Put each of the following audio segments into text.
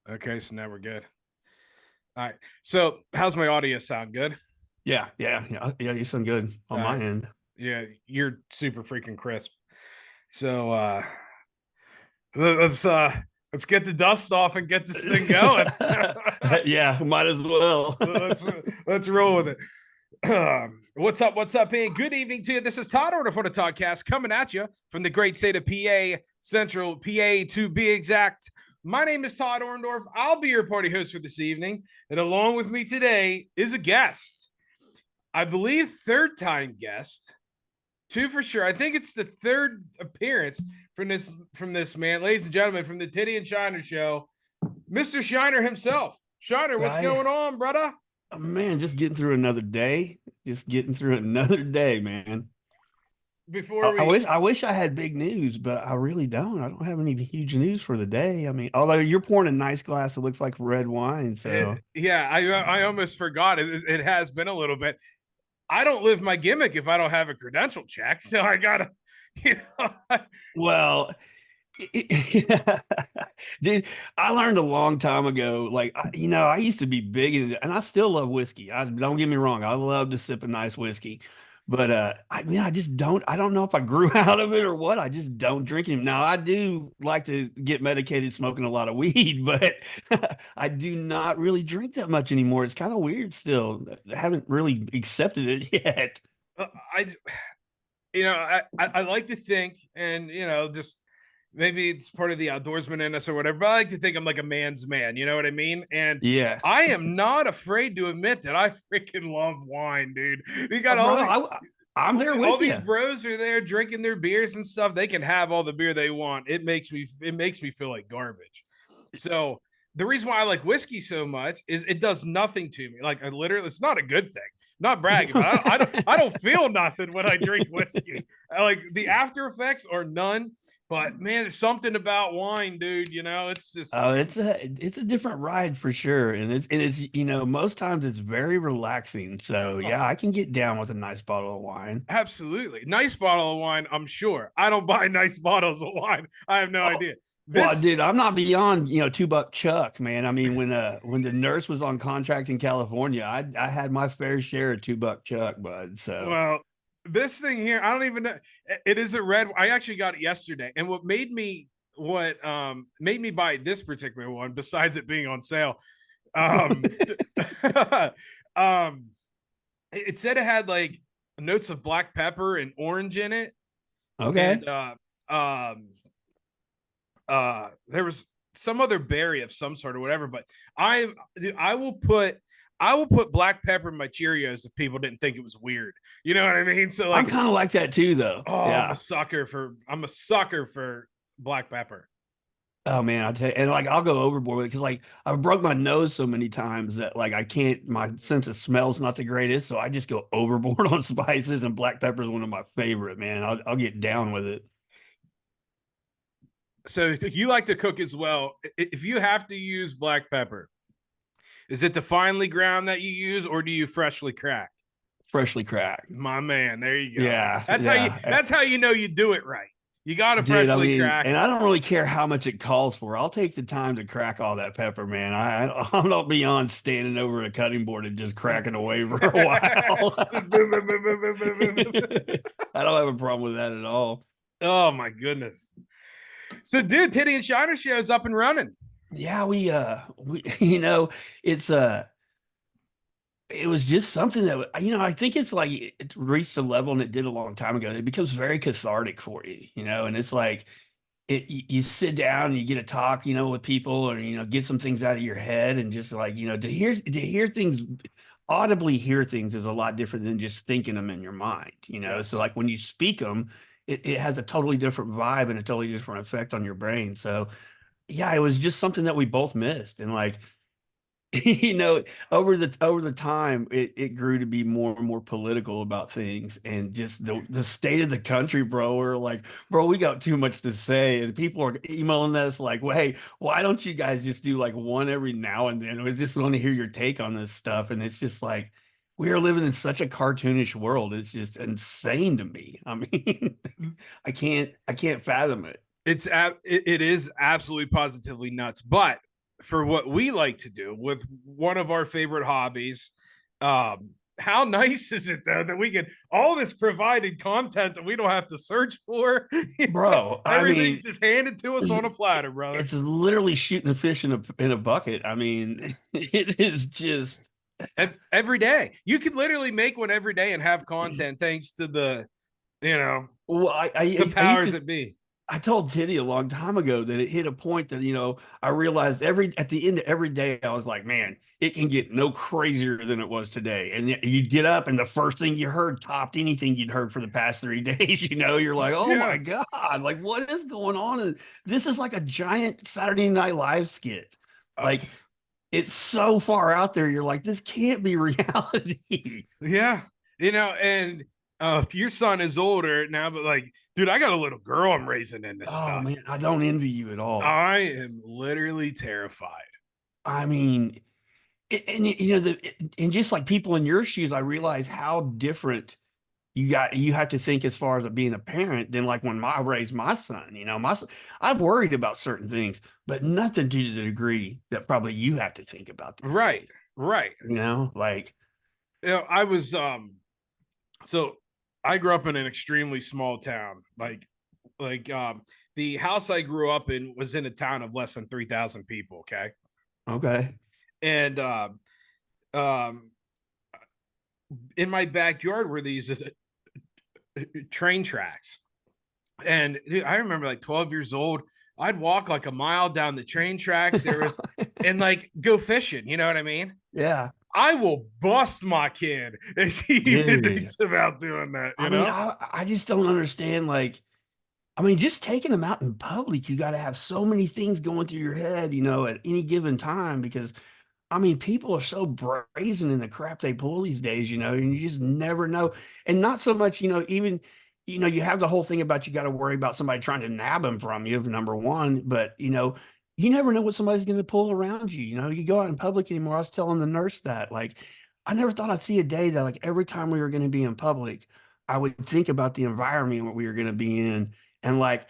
Okay, so now we're good. All right. So how's my audio sound? Good? Yeah. You sound good on All my right. end. Yeah, you're super freaking crisp. So let's let's get the dust off and get this thing going. Yeah, might as well. let's let's roll with it. What's up, man? Good evening to you. This is Todd Orndorf for the Toddcast coming at you from the great state of PA, Central PA to be exact. My name is Todd Orndorf. I'll be your party host for this evening. And along with me today is a guest. I believe third time guest. Two for sure. I think it's the third appearance from this man. Ladies and gentlemen, from the Tiddy and Shiner show, Mr. Shiner himself. Shiner, what's I, going on, brother? man, just getting through another day. Just getting through another day, man. Before I we wish I wish I had big news, but I really don't. I don't have any huge news for the day. I mean, although you're pouring a nice glass, it looks like red wine. So yeah, I almost forgot. It has been a little bit. I don't live my gimmick if I don't have a credential check. So I gotta, you know. well, dude, I learned a long time ago. I used to be big and I still love whiskey. I don't get me wrong. I love to sip a nice whiskey, but I just don't. I don't know if I grew out of it or what. I just don't drink it. Now I do like to get medicated smoking a lot of weed, but I do not really drink that much anymore. It's kind of weird still. I haven't really accepted it yet. I I like to think, and just maybe it's part of the outdoorsman in us or whatever, but I like to think I'm like a man's man, you know what I mean? And Yeah. I am not afraid to admit that I freaking love wine, dude. We got Bro, I'm there all with these you. bros are there drinking their beers and stuff. They can have all the beer they want. It makes me feel like garbage. So the reason why I like whiskey so much is it does nothing to me. Like I literally, it's not a good thing. Not bragging, but I don't feel nothing when I drink whiskey. Like the after effects are none. But man, there's something about wine, dude. It's just Oh, it's a different ride for sure. And it's most times it's very relaxing. So oh, yeah, I can get down with a nice bottle of wine. absolutely nice bottle of wine. I'm sure I don't buy nice bottles of wine. I have no Oh, idea. well, This dude, I'm not beyond, $2 Chuck, man. I mean, when the nurse was on contract in California, I had my fair share of $2 Chuck, bud. So Well, this thing here, I don't even know. It is a red. I actually got it yesterday, and what made me buy this particular one, besides it being on sale, um, um, it said it had like notes of black pepper and orange in it, okay. and there was some other berry of some sort or whatever. But I I will put black pepper in my Cheerios if people didn't think it was weird. You know what I mean? So I'm like, kind of like that too, though. oh, Yeah. I'm a sucker for black pepper. Oh man, I tell you, and like I'll go overboard with it because like I've broke my nose so many times that like I can't, my sense of smell's not the greatest, so I just go overboard on spices, and black pepper is one of my favorite, man. I'll get down with it. So if you like to cook as well, if you have to use black pepper, is it the finely ground that you use, or do you freshly crack? Freshly cracked. My man, there you go. Yeah, That's how you. yeah. That's how you know you do it right. You got to Dude, I freshly mean, crack and it. I don't really care how much it calls for. I'll take the time to crack all that pepper, man. I'm not beyond standing over a cutting board and just cracking away for a while. I don't have a problem with that at all. Oh my goodness. So, dude, Tiddy and Shiner show's up and running. Yeah, we it's it was just something that I think it's like it reached a level and it did a long time ago. It becomes very cathartic for you, and it's like you sit down and you get to talk, with people or get some things out of your head and just like, to hear things audibly hear things is a lot different than just thinking them in your mind. So Yes. like when you speak them, it has a totally different vibe and a totally different effect on your brain. So yeah, it was just something that we both missed. And like, you know, over the time, it grew to be more and more political about things and just the state of the country, bro. We're like, bro, we got too much to say, and people are emailing us like, well, hey, why don't you guys just do like one every now and then? We just want to hear your take on this stuff, and it's just like we are living in such a cartoonish world. It's just insane to me. I mean, I can't fathom it. It is absolutely positively nuts. But for what we like to do with one of our favorite hobbies. How nice is it though that we get all this provided content that we don't have to search for? Bro. I Everything's mean, just handed to us on a platter, brother. it's literally shooting a fish in a bucket. I mean, it is just Every day. You could literally make one every day and have content thanks to the, well, the I used powers to that be. I told Tiddy a long time ago that it hit a point that, I realized at the end of every day, I was like, man, it can get no crazier than it was today. And you'd get up and the first thing you heard topped anything you'd heard for the past 3 days. You're like, oh Yeah. my God, like what is going on? And this is like a giant Saturday Night Live skit. Like it's so far out there. You're like, this can't be reality. Yeah. And your son is older now, but like, dude, I got a little girl I'm raising in this Oh stuff. man, I don't envy you at all. I am literally terrified. I mean, and and just like people in your shoes, I realize how different you have to think as far as being a parent than like when I raised my son. My son, I'm worried about certain things, but nothing to the degree that probably you have to think about these Right. days. Right. Like I was so I grew up in an extremely small town. The house I grew up in was in a town of less than 3,000 people. Okay. okay, And um, in my backyard were these train tracks. And dude, I remember like 12 years old, I'd walk like a mile down the train tracks. There was, and like go fishing. You know what I mean? yeah, I will bust my kid if he even dude. thinks about doing that. I mean, I just don't understand. Like, I mean, just taking them out in public, you got to have so many things going through your head, at any given time because I mean, people are so brazen in the crap they pull these days, and you just never know. And not so much, even, you have the whole thing about you got to worry about somebody trying to nab them from you, number one. But, you never know what somebody's going to pull around you. You go out in public anymore. I was telling the nurse that, like, I never thought I'd see a day that, like, every time we were going to be in public, I would think about the environment we were going to be in. And, like,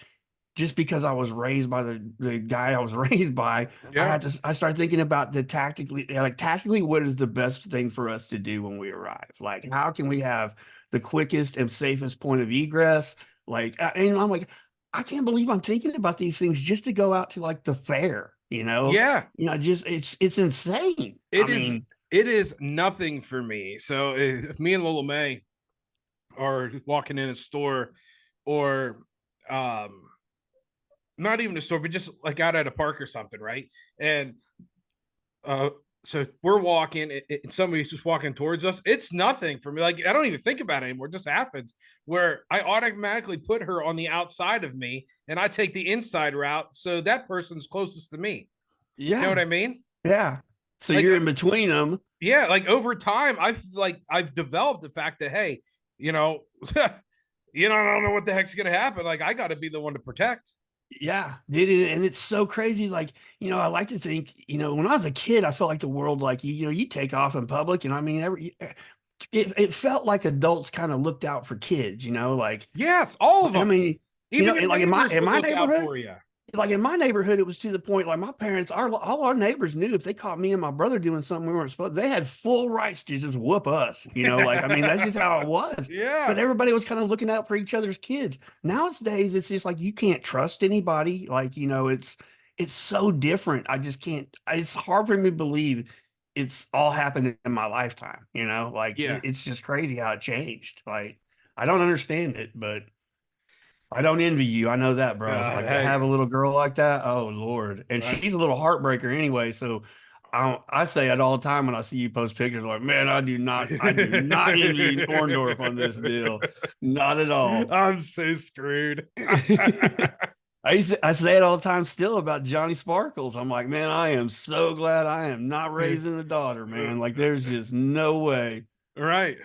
just because I was raised by the guy I was raised by, Yeah. I started thinking about tactically, what is the best thing for us to do when we arrive? Like, how can we have the quickest and safest point of egress? Like, and I'm like, I can't believe I'm thinking about these things just to go out to like the fair, Yeah. just it's insane. I It is. mean, It is nothing for me. So if me and Lola May are walking in a store or um not even a store, but just like out at a park or something, right? And uh so we're walking and somebody's just walking towards us. It's nothing for me. Like I don't even think about it anymore. It just happens where I automatically put her on the outside of me and I take the inside route. So that person's closest to me. You know yeah, what I mean? yeah. So Like, you're in between them. yeah, like over time, I've developed the fact that, hey, you know, I don't know what the heck's gonna happen. Like I gotta be the one to protect. Yeah, did it, and it's so crazy. Like, I like to think, when I was a kid, I felt like the world, like you take off in public, and I mean, it felt like adults kind of looked out for kids, like, Yes, all of I them. mean, Even your and like neighbors in would my look out neighborhood, for you. like in my neighborhood, it was to the point like my parents, all our neighbors knew if they caught me and my brother doing something we weren't supposed, they had full rights to just whoop us. Like I mean, that's just how it was. But Yeah. everybody was kind of looking out for each other's kids. Nowadays, it's just like you can't trust anybody. Like it's so different. I just can't. It's hard for me to believe it's all happened in my lifetime. Like Yeah. it's just crazy how it changed. Like I don't understand it, but. I don't envy you. I know that, bro. Like to Hey, have a little girl like that. Oh Lord. And I, she's a little heartbreaker anyway. So I say it all the time when I see you post pictures like, man, I do not envy Orndorf on this deal. Not at all. I'm so screwed. I say it all the time still about Johnny Sparkles. I'm like, man, I am so glad I am not raising a daughter, man. Like there's just no way. Right.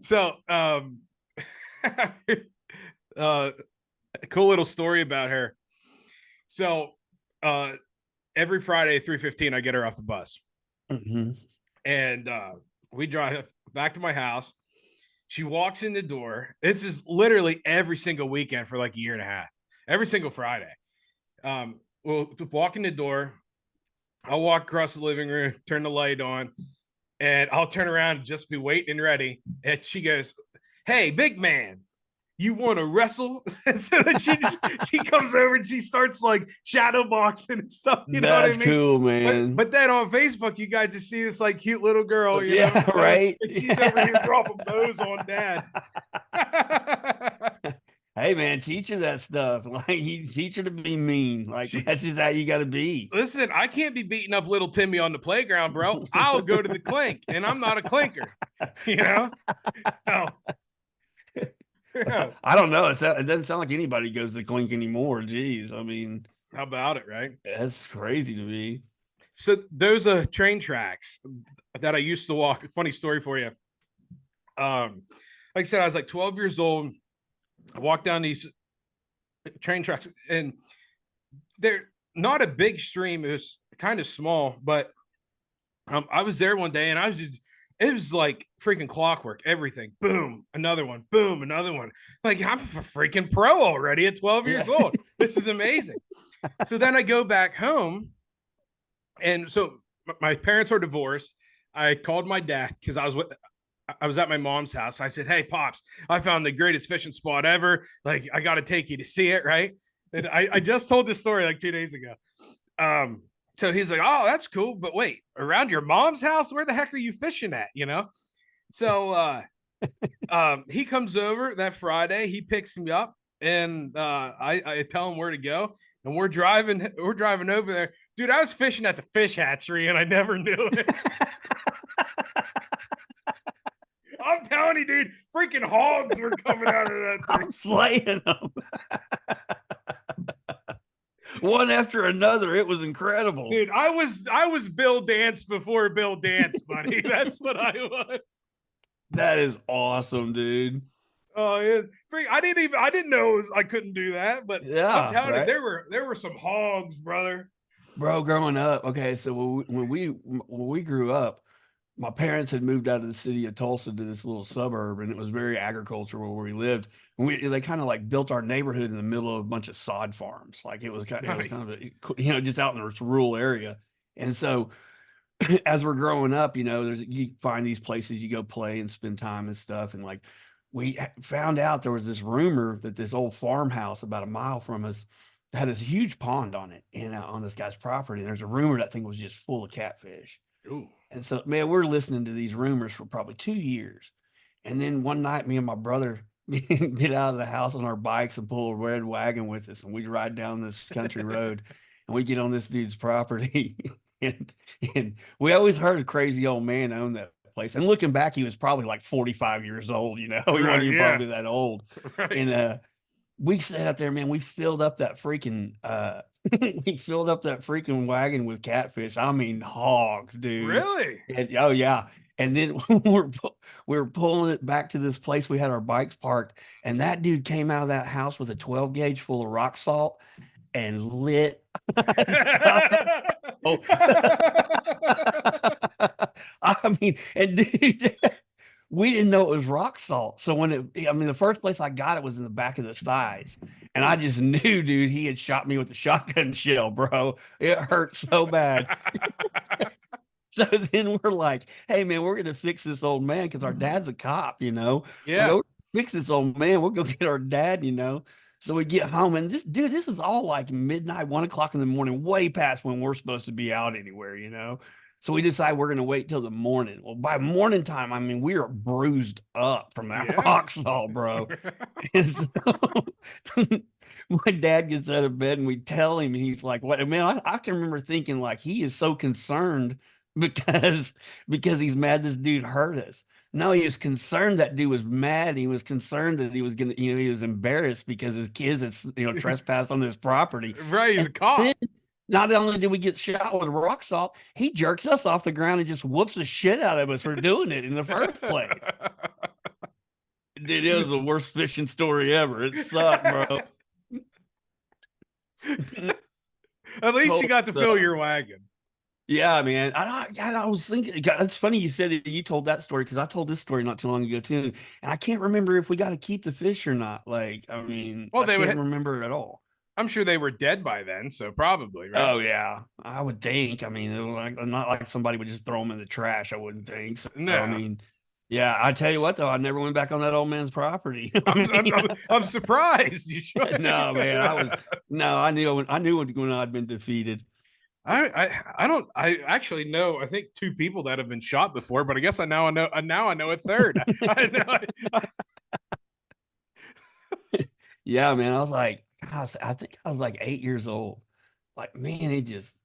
So, uh, a cool little story about her. So, uh, every Friday at 3:15, I get her off the bus, Mhm. and we drive back to my house. She walks in the door. This is literally every single weekend for like a year and a half. Every single Friday, we'll walk in the door. I'll walk across the living room, turn the light on, and I'll turn around and just be waiting and ready. And she goes, "Hey, big man, you want to wrestle?" And so then she comes over and she starts like shadow boxing and stuff. You know what I That's mean? cool, man. But then on Facebook, you guys just see this like cute little girl, you know, Yeah, right. and she's over here dropping bows on dad. Hey man, teach her that stuff. Like you teach her to be mean. Like that's just how you got to be. Listen, I can't be beating up little Timmy on the playground, bro. I'll go to the clink, and I'm not a clinker, you know. So, yeah. I don't know. It doesn't sound like anybody goes to the clink anymore. Jeez, I mean, How about it, right? that's crazy to me. So those are train tracks that I used to walk. Funny story for you. Like I said, I was like 12 years old. I walked down these train tracks, and they're not a big stream. It was kind of small, but I was there one day, and it was like freaking clockwork. Everything, boom, another one, boom, another one. Like I'm a freaking pro already at 12 years old. This is amazing. So then I go back home, and so my parents are divorced. I called my dad because I was at my mom's house. I said, "Hey, pops, I found the greatest fishing spot ever. Like, I got to take you to see it, right?" And I just told this story like 2 days ago. So he's like, "Oh, that's cool, but wait, around your mom's house? Where the heck are you fishing at?" You know. So he comes over that Friday. He picks me up, and I tell him where to go. And we're driving over there. Dude, I was fishing at the fish hatchery, and I never knew it. I'm telling you, dude, freaking hogs were coming out of that thing. I'm slaying them. One after another. It was incredible. Dude, I was Bill Dance before Bill Dance, buddy. That's what I was. That is awesome, dude. Oh yeah. I didn't know I couldn't do that, but yeah, I'm telling you, there were some hogs, brother. Bro, growing up, okay, so when we grew up, my parents had moved out of the city of Tulsa to this little suburb, and it was very agricultural where we lived. And they kind of like built our neighborhood in the middle of a bunch of sod farms. Like it was kind of a, just out in this rural area. And so as we're growing up, you find these places you go play and spend time and stuff. And like we found out there was this rumor that this old farmhouse about a mile from us had this huge pond on it and on this guy's property. And there's a rumor that thing was just full of catfish. Ooh. And so, man, we're listening to these rumors for probably 2 years. And then one night, me and my brother get out of the house on our bikes and pull a red wagon with us. And we ride down this country road and we get on this dude's property. and we always heard a crazy old man own that place. And looking back, he was probably like 45 years old, He wasn't even probably that old. Right. And we sat out there, man, we filled up that freaking wagon with catfish. I mean, hogs, dude. Really? And, oh yeah. And then we're pulling it back to this place we had our bikes parked, and that dude came out of that house with a 12 gauge full of rock salt and lit. Oh. I mean, and dude, we didn't know it was rock salt. So the first place I got it was in the back of the thighs. And I just knew, dude, he had shot me with a shotgun shell, bro. It hurt so bad. So then we're like, hey, man, we're going to fix this old man because our dad's a cop, Yeah. We'll fix this old man. We'll go get our dad, So we get home, and this is all like midnight, 1 o'clock in the morning, way past when we're supposed to be out anywhere, So we decide we're going to wait till the morning. Well, by morning time, I mean, we are bruised up from that rock salt, bro. And so my dad gets out of bed and we tell him, and he's like, what, man, I can remember thinking like he is so concerned because he's mad this dude hurt us. No, he was concerned that dude was mad. He was concerned that he was going to, he was embarrassed because his kids had, trespassed on this property. Right. He's a cop. Not only did we get shot with rock salt, he jerks us off the ground and just whoops the shit out of us for doing it in the first place. Dude, it was the worst fishing story ever. It sucked, bro. At least you got to fill your wagon. Yeah, man. I was thinking, it's funny you said that you told that story because I told this story not too long ago too, and I can't remember if we got to keep the fish or not. Like, I mean, I can't remember it at all. I'm sure they were dead by then, so probably, right? Oh yeah, I would think. I mean, it was like not like somebody would just throw them in the trash. I wouldn't think so. I No. mean, yeah, I tell you what though, I never went back on that old man's property. I I'm I'm mean, I'm, I'm surprised you should. no man, I knew when I'd been defeated. I don't I actually know I think two people that have been shot before, but I guess I know a third. I know Yeah, man, I was like, I think I was like 8 years old. Like, man, it just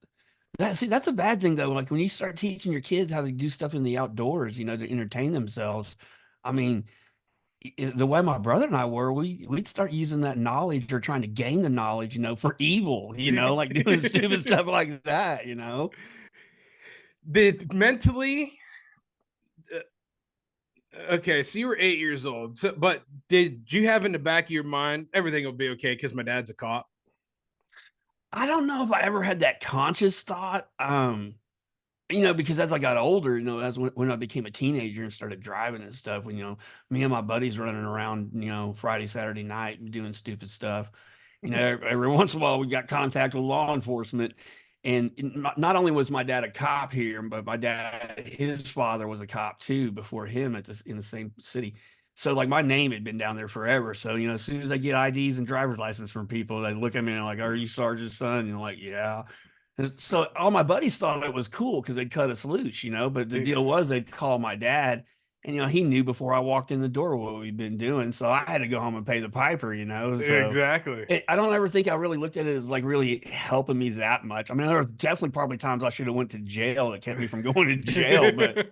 that's a bad thing though. Like when you start teaching your kids how to do stuff in the outdoors, to entertain themselves. I mean, the way my brother and I were, we'd start using that knowledge or trying to gain the knowledge, for evil, like doing stupid stuff like that. Did mentally okay, so you were 8 years old. So, but did you have in the back of your mind everything will be okay because my dad's a cop? I don't know if I ever had that conscious thought. Because as I got older, as when I became a teenager and started driving and stuff, when, me and my buddies running around, Friday, Saturday night doing stupid stuff, every once in a while we got contact with law enforcement. And not only was my dad a cop here, but his father was a cop too before him in the same city. So like my name had been down there forever. So, as soon as I get IDs and driver's license from people, they look at me and like, "Are you Sergeant's son?" And you're like, "Yeah." And so all my buddies thought it was cool because they'd cut us loose, But the deal was they'd call my dad, and he knew before I walked in the door what we'd been doing. So I had to go home and pay the piper. So Exactly. I don't ever think I really looked at it as like really helping me that much. I mean, there were definitely probably times I should have went to jail that kept me from going to jail, but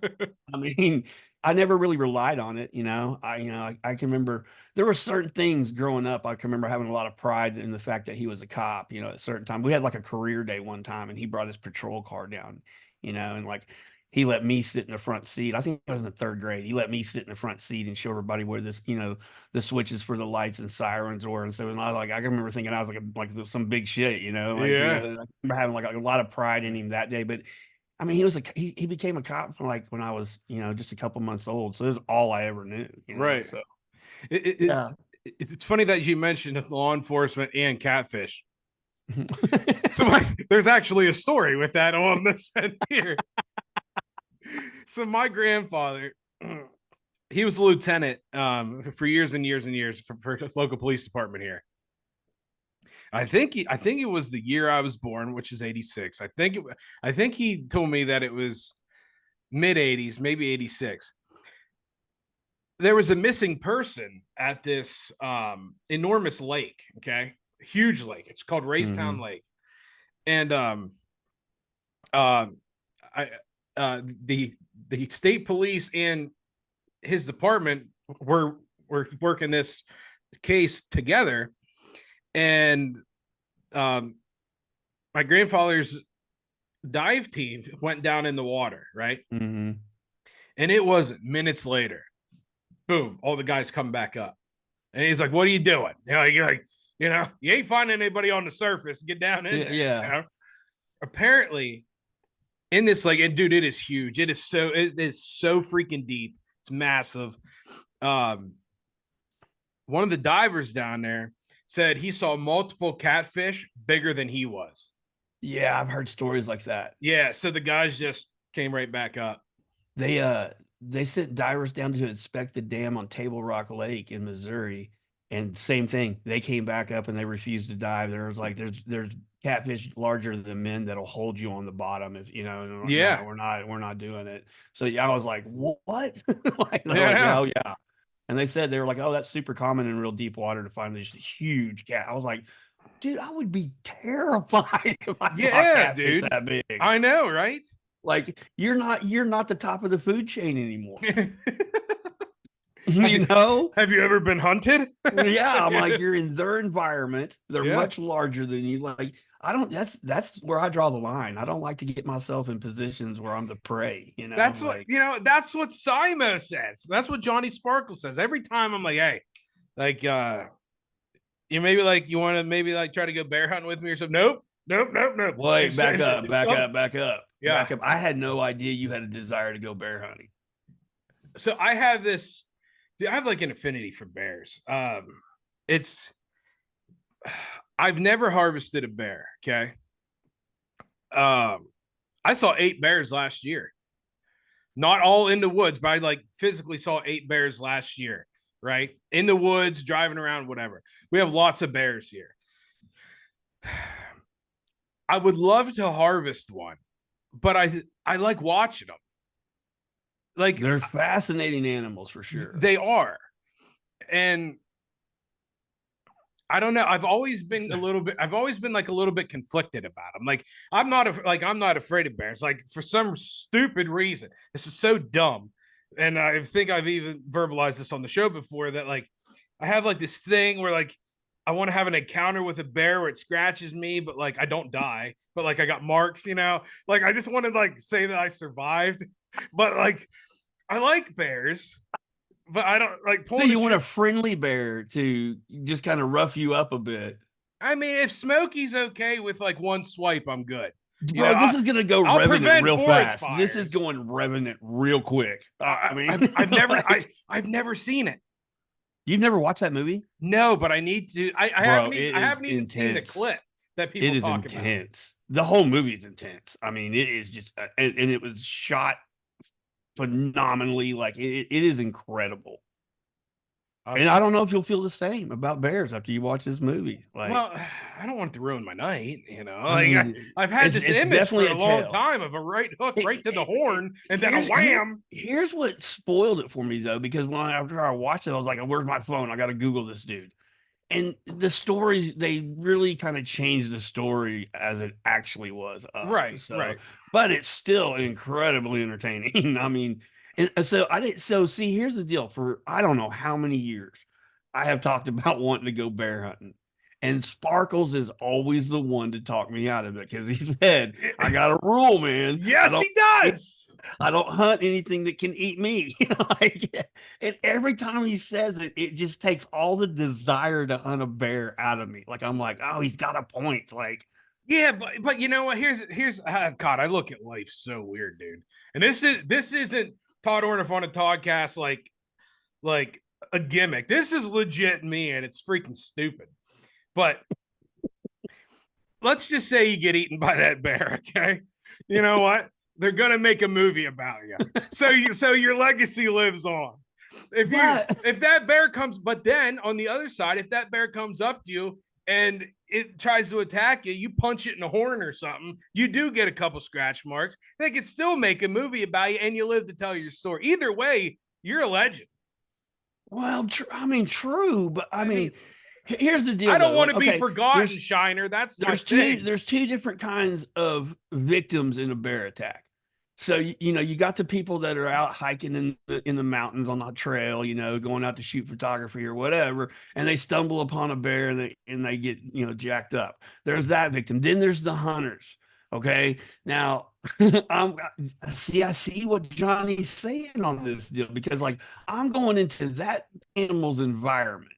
I mean, I never really relied on it. I can remember there were certain things growing up. I can remember having a lot of pride in the fact that he was a cop. At certain time we had like a career day one time, and he brought his patrol car down. And like he let me sit in the front seat. I think I was in the third grade. He let me sit in the front seat and show everybody where the switches for the lights and sirens were. And so, I can remember thinking I was like some big shit. Yeah. I remember having like a lot of pride in him that day. But I mean, he became a cop from like when I was, just a couple months old. So this is all I ever knew, Right. So It, it, yeah. it's funny that you mentioned law enforcement and catfish. So there's actually a story with that on this end here. So my grandfather, he was a lieutenant for years and years and years for local police department here. I think it was the year I was born, which is 86. I think he told me that it was mid 80s, maybe 86. There was a missing person at this enormous lake, okay? Huge lake. It's called Racetown Mm-hmm. Lake. And uh I the state police and his department were working this case together, and my grandfather's dive team went down in the water, right? Mm-hmm. And it was minutes later, boom, all the guys come back up, and he's like, "What are you doing?" You're like, you ain't finding anybody on the surface. Get down in Yeah, there. yeah. Apparently, in this lake, and dude, it is huge. It is so freaking deep. It's massive. Um, one of the divers down there said he saw multiple catfish bigger than he was. Yeah, I've heard stories like that. Yeah, so the guys just came right back up. They sent divers down to inspect the dam on Table Rock Lake in Missouri, and same thing. They came back up and they refused to dive. There was like there's catfish larger than men that'll hold you on the bottom if no, Yeah, we're not doing it. So yeah, I was like, what? Like they're like, yeah, yeah, oh yeah. And they were like, oh, that's super common in real deep water to find these huge cat. I was like, dude, I would be terrified if I saw a yeah, catfish dude. that big. I know, right? Like you're not the top of the food chain anymore. have, You you, know? have you ever been hunted? Yeah, I'm like, you're in their environment. They're Yeah, much larger than you. Like, I don't that's where I draw the line. I don't like to get myself in positions where I'm the prey, that's what like That's what Simo says. That's what Johnny Sparkle says every time. I'm like, hey, like, you maybe like you want to maybe like try to go bear hunting with me or something. Nope, nope, nope, nope. wait, back up, back up, back up, Yeah. back up. I had no idea you had a desire to go bear hunting. So I have this. Dude, I have like an affinity for bears. It's I've never harvested a bear. Okay. I saw 8 bears last year. Not all in the woods, but I like physically saw 8 bears last year, right? In the woods, driving around, whatever. We have lots of bears here. I would love to harvest one, but I like watching them. Like, They're fascinating animals for sure. They are. And I don't know. I've always been like a little bit conflicted about them. Like I'm not afraid of bears. Like for some stupid reason, this is so dumb. And I think I've even verbalized this on the show before that like I have like this thing where like I want to have an encounter with a bear where it scratches me, but like I don't die, but like I got marks, you know. Like I just want to like say that I survived, but like I like bears. But I don't like. So you want a friendly bear to just kind of rough you up a bit. I mean, if Smokey's okay with like one swipe, I'm good. Bro, this is gonna go Revenant real fast. Fires. This is going Revenant real quick. I mean, I've never seen it. You've never watched that movie? No, but I need to. I haven't even seen the clip that people talk about. It is intense. The whole movie is intense. I mean, it is just, and it was shot phenomenally. Like it is incredible. And I don't know if you'll feel the same about bears after you watch this movie. Like, well, I don't want to ruin my night, you know. Like I've had this image for a long time of a right hook right to the horn and then a wham. Here's what spoiled it for me though, because after I watched it, I was like, "Where's my phone? I got to Google this dude." And the story, they really kind of changed the story as it actually was. Right. But it's still incredibly entertaining. I mean, and so see, here's the deal. For I don't know how many years I have talked about wanting to go bear hunting. And Sparkles is always the one to talk me out of it because he said, I got a rule, man. Yes, he does. I don't hunt anything that can eat me. And every time he says it, it just takes all the desire to hunt a bear out of me. Like, I'm like, oh, he's got a point. Like, yeah, but you know what? Here's God, I look at life so weird, dude. And this isn't Todd Orndorf on a Toddcast like a gimmick. This is legit me, and it's freaking stupid. But let's just say you get eaten by that bear, okay? You know what? They're gonna make a movie about you. So your legacy lives on. If that bear comes, but then on the other side, if that bear comes up to you and it tries to attack you, you punch it in the horn or something, you do get a couple scratch marks. They could still make a movie about you and you live to tell your story. Either way, you're a legend. Well, true, but I mean here's the deal. I don't want to be forgotten, Shiner. There's two different kinds of victims in a bear attack. So you got the people that are out hiking in the mountains on the trail, going out to shoot photography or whatever, and they stumble upon a bear and they get jacked up. There's that victim. Then there's the hunters. Okay, now I see what Johnny's saying on this deal because like I'm going into that animal's environment.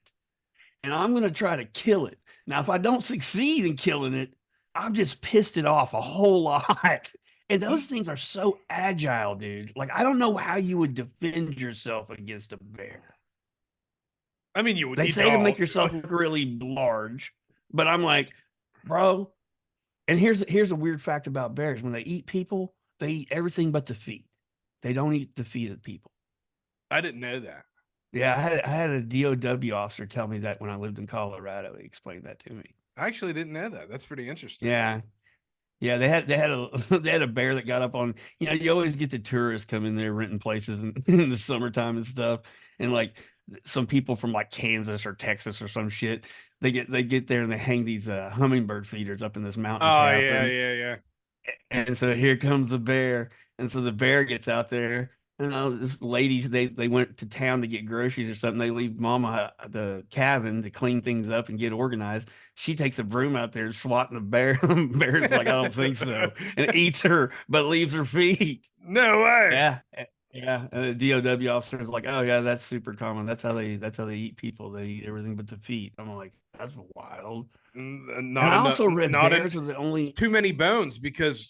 And I'm going to try to kill it. Now, if I don't succeed in killing it, I've just pissed it off a whole lot. And those things are so agile, dude. Like, I don't know how you would defend yourself against a bear. I mean, you would. They say to make yourself look really large, but I'm like, bro. And here's a weird fact about bears: when they eat people, they eat everything but the feet. They don't eat the feet of people. I didn't know that. Yeah, I had a DOW officer tell me that when I lived in Colorado. He explained that to me. I actually didn't know that. That's pretty interesting. Yeah. They had a bear that got up on, you always get the tourists come in there renting places in the summertime and stuff. And like some people from like Kansas or Texas or some shit, they get there and they hang these hummingbird feeders up in this mountain. Oh, yeah. And so here comes the bear. And so the bear gets out there. This ladies, they went to town to get groceries or something. They leave mama the cabin to clean things up and get organized. She takes a broom out there swatting the bear. Bear's like, I don't think so. And eats her, but leaves her feet. No way. Yeah. And the DOW officer is like, oh yeah, that's super common. That's how they eat people. They eat everything but the feet. I'm like, that's wild. I also read bears are the only too many bones because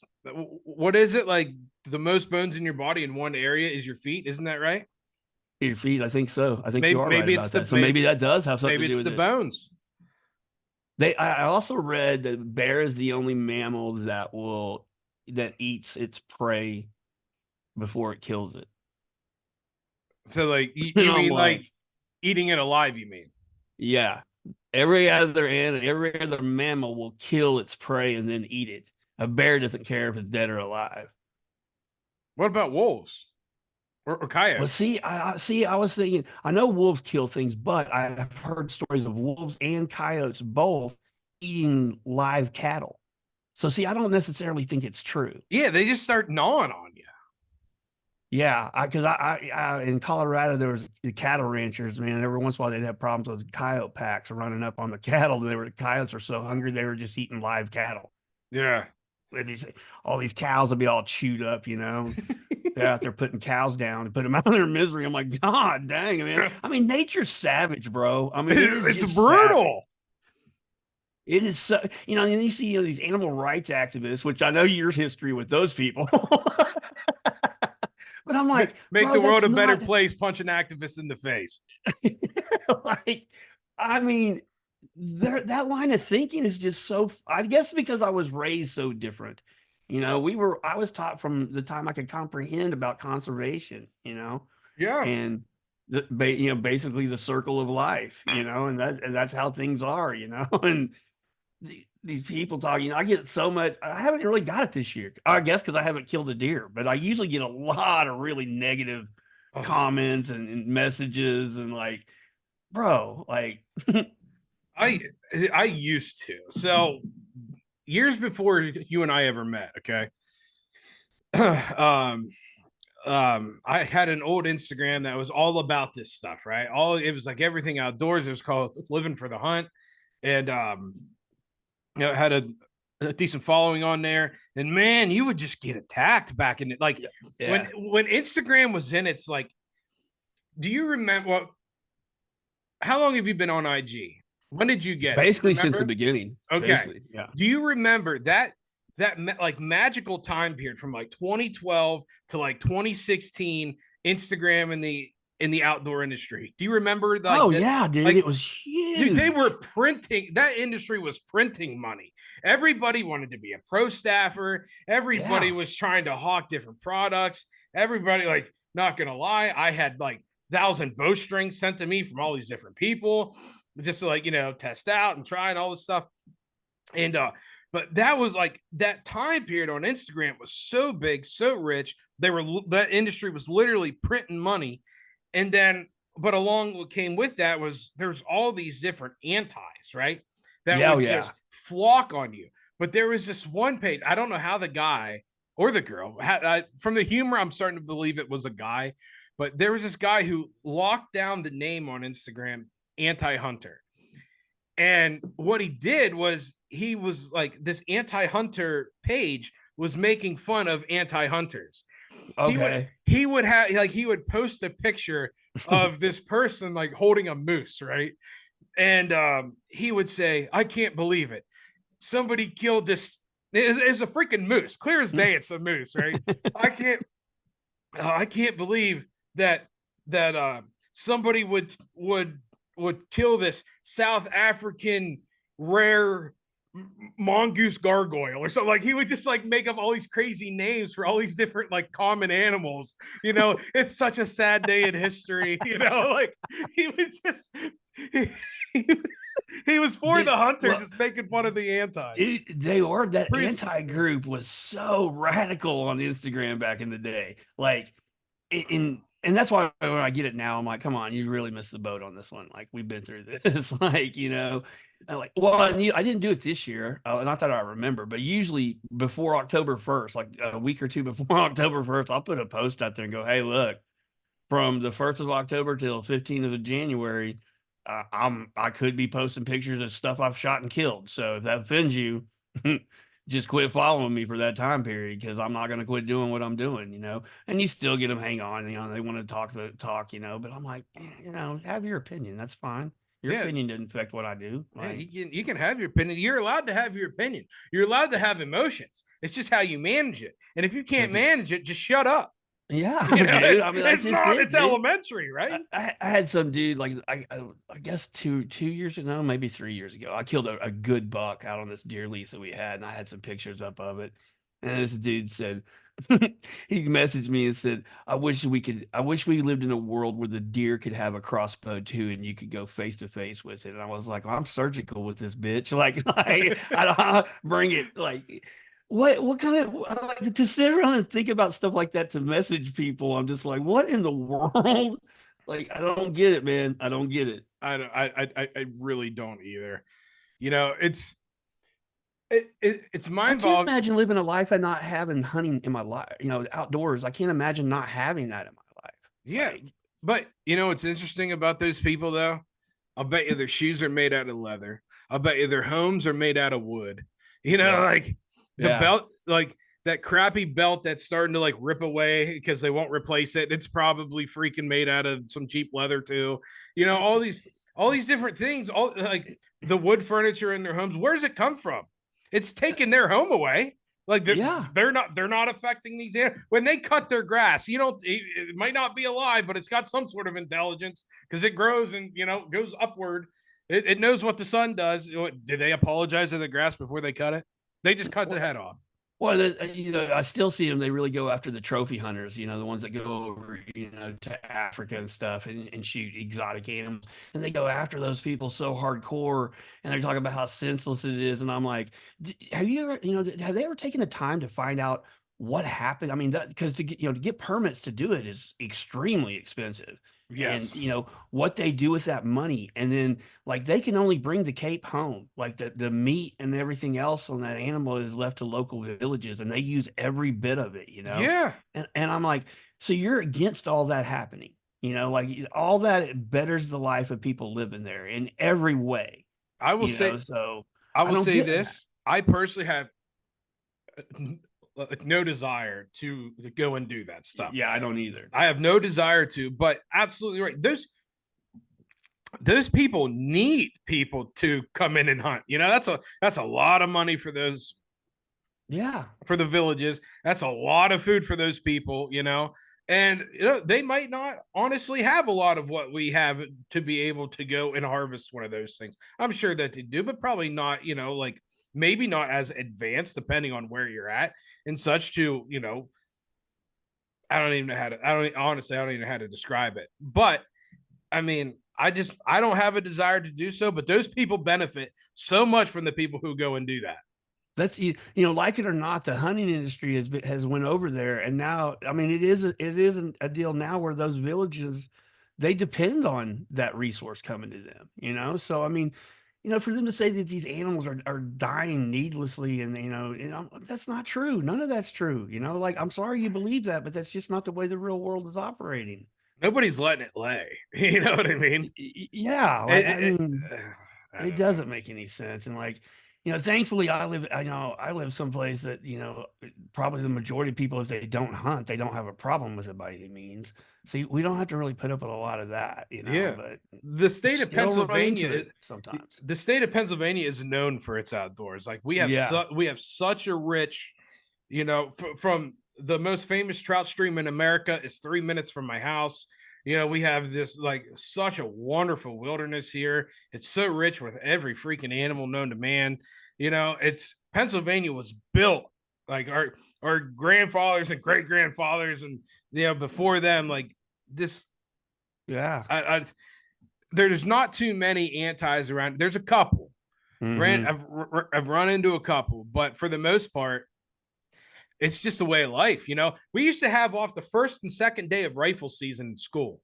what is it like? The most bones in your body in one area is your feet, isn't that right? Your feet, I think so. I think maybe you are right about that. So maybe that does have something to do with it. Maybe it's the bones. I also read that bear is the only mammal that eats its prey before it kills it. So like And you I'm mean like like, eating it alive? You mean? yeah, every other mammal will kill its prey and then eat it. A bear doesn't care if it's dead or alive. What about wolves or Well, coyotes? see, I was thinking, I know wolves kill things, but I've heard stories of wolves and coyotes both eating live cattle. So see, I don't necessarily think it's true. Yeah, they just start gnawing on you. Yeah, because in Colorado there was the cattle ranchers, man. Every once in a while they'd have problems with coyote packs running up on the cattle. Coyotes were so hungry they were just eating live cattle. Yeah. And all these cows would be all chewed up, you know. They're out there putting cows down and put them out of their misery. I'm like, God dang, man. I mean, nature's savage, bro. I mean, it is It's just savage. brutal. It is so, and you see, these animal rights activists, which I know your history with those people. But I'm like, Make bro, the world that's a better not place. Punch an activist in the face. like, I mean, that line of thinking is just so, I guess because I was raised so different. I was taught from the time I could comprehend about conservation, Yeah. and basically the circle of life, and that's how things are, and these people talk, I get so much. I haven't really got it this year, I guess, because I haven't killed a deer, but I usually get a lot of really negative Oh, comments and messages and like, bro, like, I I used to. So years before you and I ever met, okay. um I had an old Instagram that was all about this stuff, right? All it was like everything outdoors. It was called Living for the Hunt. And it had a decent following on there. And man, you would just get attacked back in it. Like when yeah, Instagram was in its like, do you remember what how long have you been on IG? When did you get it? Do you basically since the remember? beginning, Okay. basically, yeah. Do you remember that like magical time period from like 2012 to like 2016 Instagram in the outdoor industry? Do you remember like Oh that? yeah, dude, Like it was they were huge. printing, that industry was printing money. Everybody wanted to be a pro staffer. Everybody Yeah, was trying to hawk different products. Everybody, like, not gonna lie, I had like 1,000 bowstrings sent to me from all these different people just to, like, test out and try and all this stuff. And but that was like that time period on Instagram was so big, so rich. That industry was literally printing money. And then, but along what came with that was there's all these different antis, right? That yeah, oh would yeah. just flock on you. But there was this one page, I don't know how the guy or the girl, from the humor, I'm starting to believe it was a guy, but there was this guy who locked down the name on Instagram, Anti Hunter. And what he did was he was like, this anti-hunter page was making fun of anti-hunters. Okay. He would have like he would post a picture of this person like holding a moose, right? And he would say, I can't believe it. Somebody killed this. It's a freaking moose. Clear as day, it's a moose, right? I can't I can't believe that somebody would kill this South African rare mongoose gargoyle or something. Like he would just like make up all these crazy names for all these different like common animals. It's such a sad day in history. Like he was just he, he was for Dude, the hunter, well, just making fun of the anti. dude, that Pretty, anti group was so radical on Instagram back in the day. Like, and that's why when I get it now, I'm like, come on, you really missed the boat on this one. Like, we've been through this. Like, I'm like, well, I didn't do it this year. Not that I remember, but usually before October 1st, like a week or two before October 1st, I'll put a post out there and go, hey, look, from the 1st of October till 15th of January, I could be posting pictures of stuff I've shot and killed. So if that offends you, just quit following me for that time period, because I'm not going to quit doing what I'm doing. And you still get them hang on, they want to talk, but I'm like, have your opinion. That's fine. Your yeah. opinion didn't affect what I do. Yeah, Like, you can have your opinion. You're allowed to have your opinion. You're allowed to have emotions. It's just how you manage it. And if you can't that's manage it, just shut up. Yeah, You know, dude. I mean, that's it's just not, it, it's dude. elementary, right? I had some dude like I guess two years ago, maybe 3 years ago. I killed a good buck out on this deer lease that we had, and I had some pictures up of it. And this dude said he messaged me and said, I wish we lived in a world where the deer could have a crossbow too, and you could go face to face with it." And I was like, well, I'm surgical with this bitch. Like I don't bring it. Like what kind of like to sit around and think about stuff like that to message people? I'm just like, what in the world? Like, I don't get it, man. I don't get it. I really don't either. You know, it's I can't mind-boggling. imagine living a life and not having hunting in my life, outdoors. I can't imagine not having that in my life. Yeah, Like, but you know what's interesting about those people though? I'll bet you their shoes are made out of leather. I'll bet you their homes are made out of wood. You know, yeah, like the yeah, belt, like that crappy belt that's starting to like rip away because they won't replace it. It's probably freaking made out of some cheap leather too. You know, all these different things, all like the wood furniture in their homes. Where does it come from? It's taking their home away. Like yeah. they're not affecting these when they cut their grass. You don't, it might not be alive, but it's got some sort of intelligence because it grows and goes upward. It knows what the sun does. Do they apologize to the grass before they cut it? They just cut the head off. Well, I still see them. They really go after the trophy hunters, the ones that go over, to Africa and stuff and shoot exotic animals. And they go after those people so hardcore. And they're talking about how senseless it is. And I'm like, have you ever, have they ever taken the time to find out what happened? I mean, because to get permits to do it is extremely expensive. And, Yes. what they do with that money. And then like they can only bring the cape home. Like the meat and everything else on that animal is left to local villages and they use every bit of it. Yeah. And I'm like, so you're against all that happening, like all that it betters the life of people living there in every way, I will say so I I will don't say get that. this. I personally have no desire to go and do that stuff. Yeah, I don't either. I have no desire to, but absolutely right. Those people need people to come in and hunt. That's a lot of money for those, Yeah. for the villages. That's a lot of food for those people. And they might not honestly have a lot of what we have to be able to go and harvest one of those things. I'm sure that they do, but probably not, like maybe not as advanced depending on where you're at and such to. I don't even know how to, I don't even know how to describe it. But I mean, I don't have a desire to do so, but those people benefit so much from the people who go and do that. That's like it or not, the hunting industry has went over there, and now I mean it is a deal now where those villages they depend on that resource coming to them. So I mean, for them to say that these animals are dying needlessly, and that's not true. None of that's true. Like I'm sorry you believe that, but that's just not the way the real world is operating. Nobody's letting it lay. You know what I mean? Yeah, like I mean, I it don't know. doesn't make any sense. And like, thankfully I live someplace that, probably the majority of people, if they don't hunt, they don't have a problem with it by any means. So we don't have to really put up with a lot of that, Yeah. but The you state of still run into Pennsylvania, it sometimes. the state of Pennsylvania is known for its outdoors. Like Yeah. we have such a rich, from the most famous trout stream in America is 3 minutes from my house. We have this like such a wonderful wilderness here. It's so rich with every freaking animal known to man. It's Pennsylvania was built like our grandfathers and great grandfathers and before them like this. Yeah. I there's not too many antis around. There's a couple. Hmm. I've run into a couple, but for the most part, it's just a way of life. We used to have off the first and second day of rifle season in school.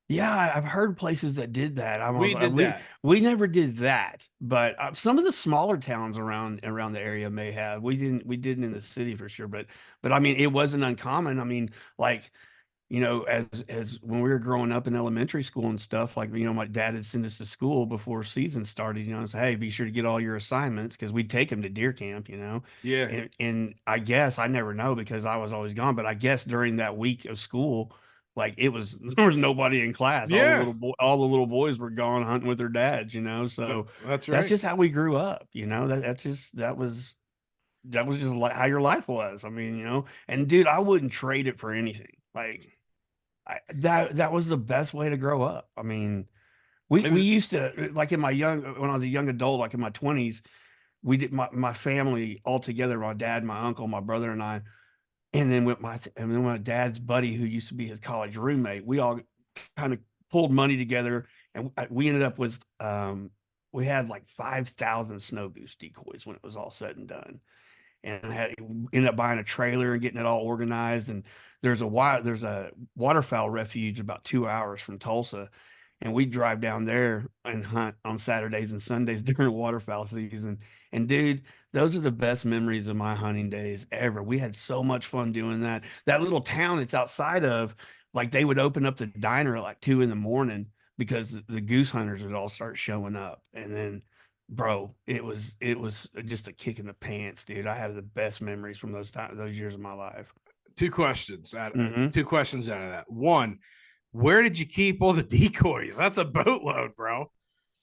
Yeah, I've heard places that did that. I was We did we that. we never did that, but some of the smaller towns around the area may have. We didn't in the city for sure, but I mean, it wasn't uncommon. I mean, like as when we were growing up in elementary school and stuff, like my dad had sent us to school before season started. And say, hey, be sure to get all your assignments because we'd take him to deer camp. Yeah. And I guess I never know because I was always gone, but I guess during that week of school like it was there was nobody in class. Yeah. All the little boys were gone hunting with their dads. Th- So that's that's right. just how we grew up. That was just like how your life was. I mean, and dude, I wouldn't trade it for anything. Like that was the best way to grow up. I mean, we It was used to, like when I was a young adult, like in my 20s, we did my family all together, my dad, my uncle, my brother and I, and then my dad's buddy who used to be his college roommate, we all kind of pulled money together, and we ended up with we had like 5,000 snow goose decoys when it was all said and done. And ended up buying a trailer and getting it all organized. And there's a waterfowl refuge about 2 hours from Tulsa, and we drive down there and hunt on Saturdays and Sundays during waterfowl season. And dude, those are the best memories of my hunting days ever. We had so much fun doing that. That little town it's outside of, like they would open up the diner at like 2 in the morning because the goose hunters would all start showing up. And then bro, it was just a kick in the pants, dude. I have the best memories from those years of my life. two questions. Mm-hmm. Two questions out of that. One, where did you keep all the decoys? That's a boatload, bro.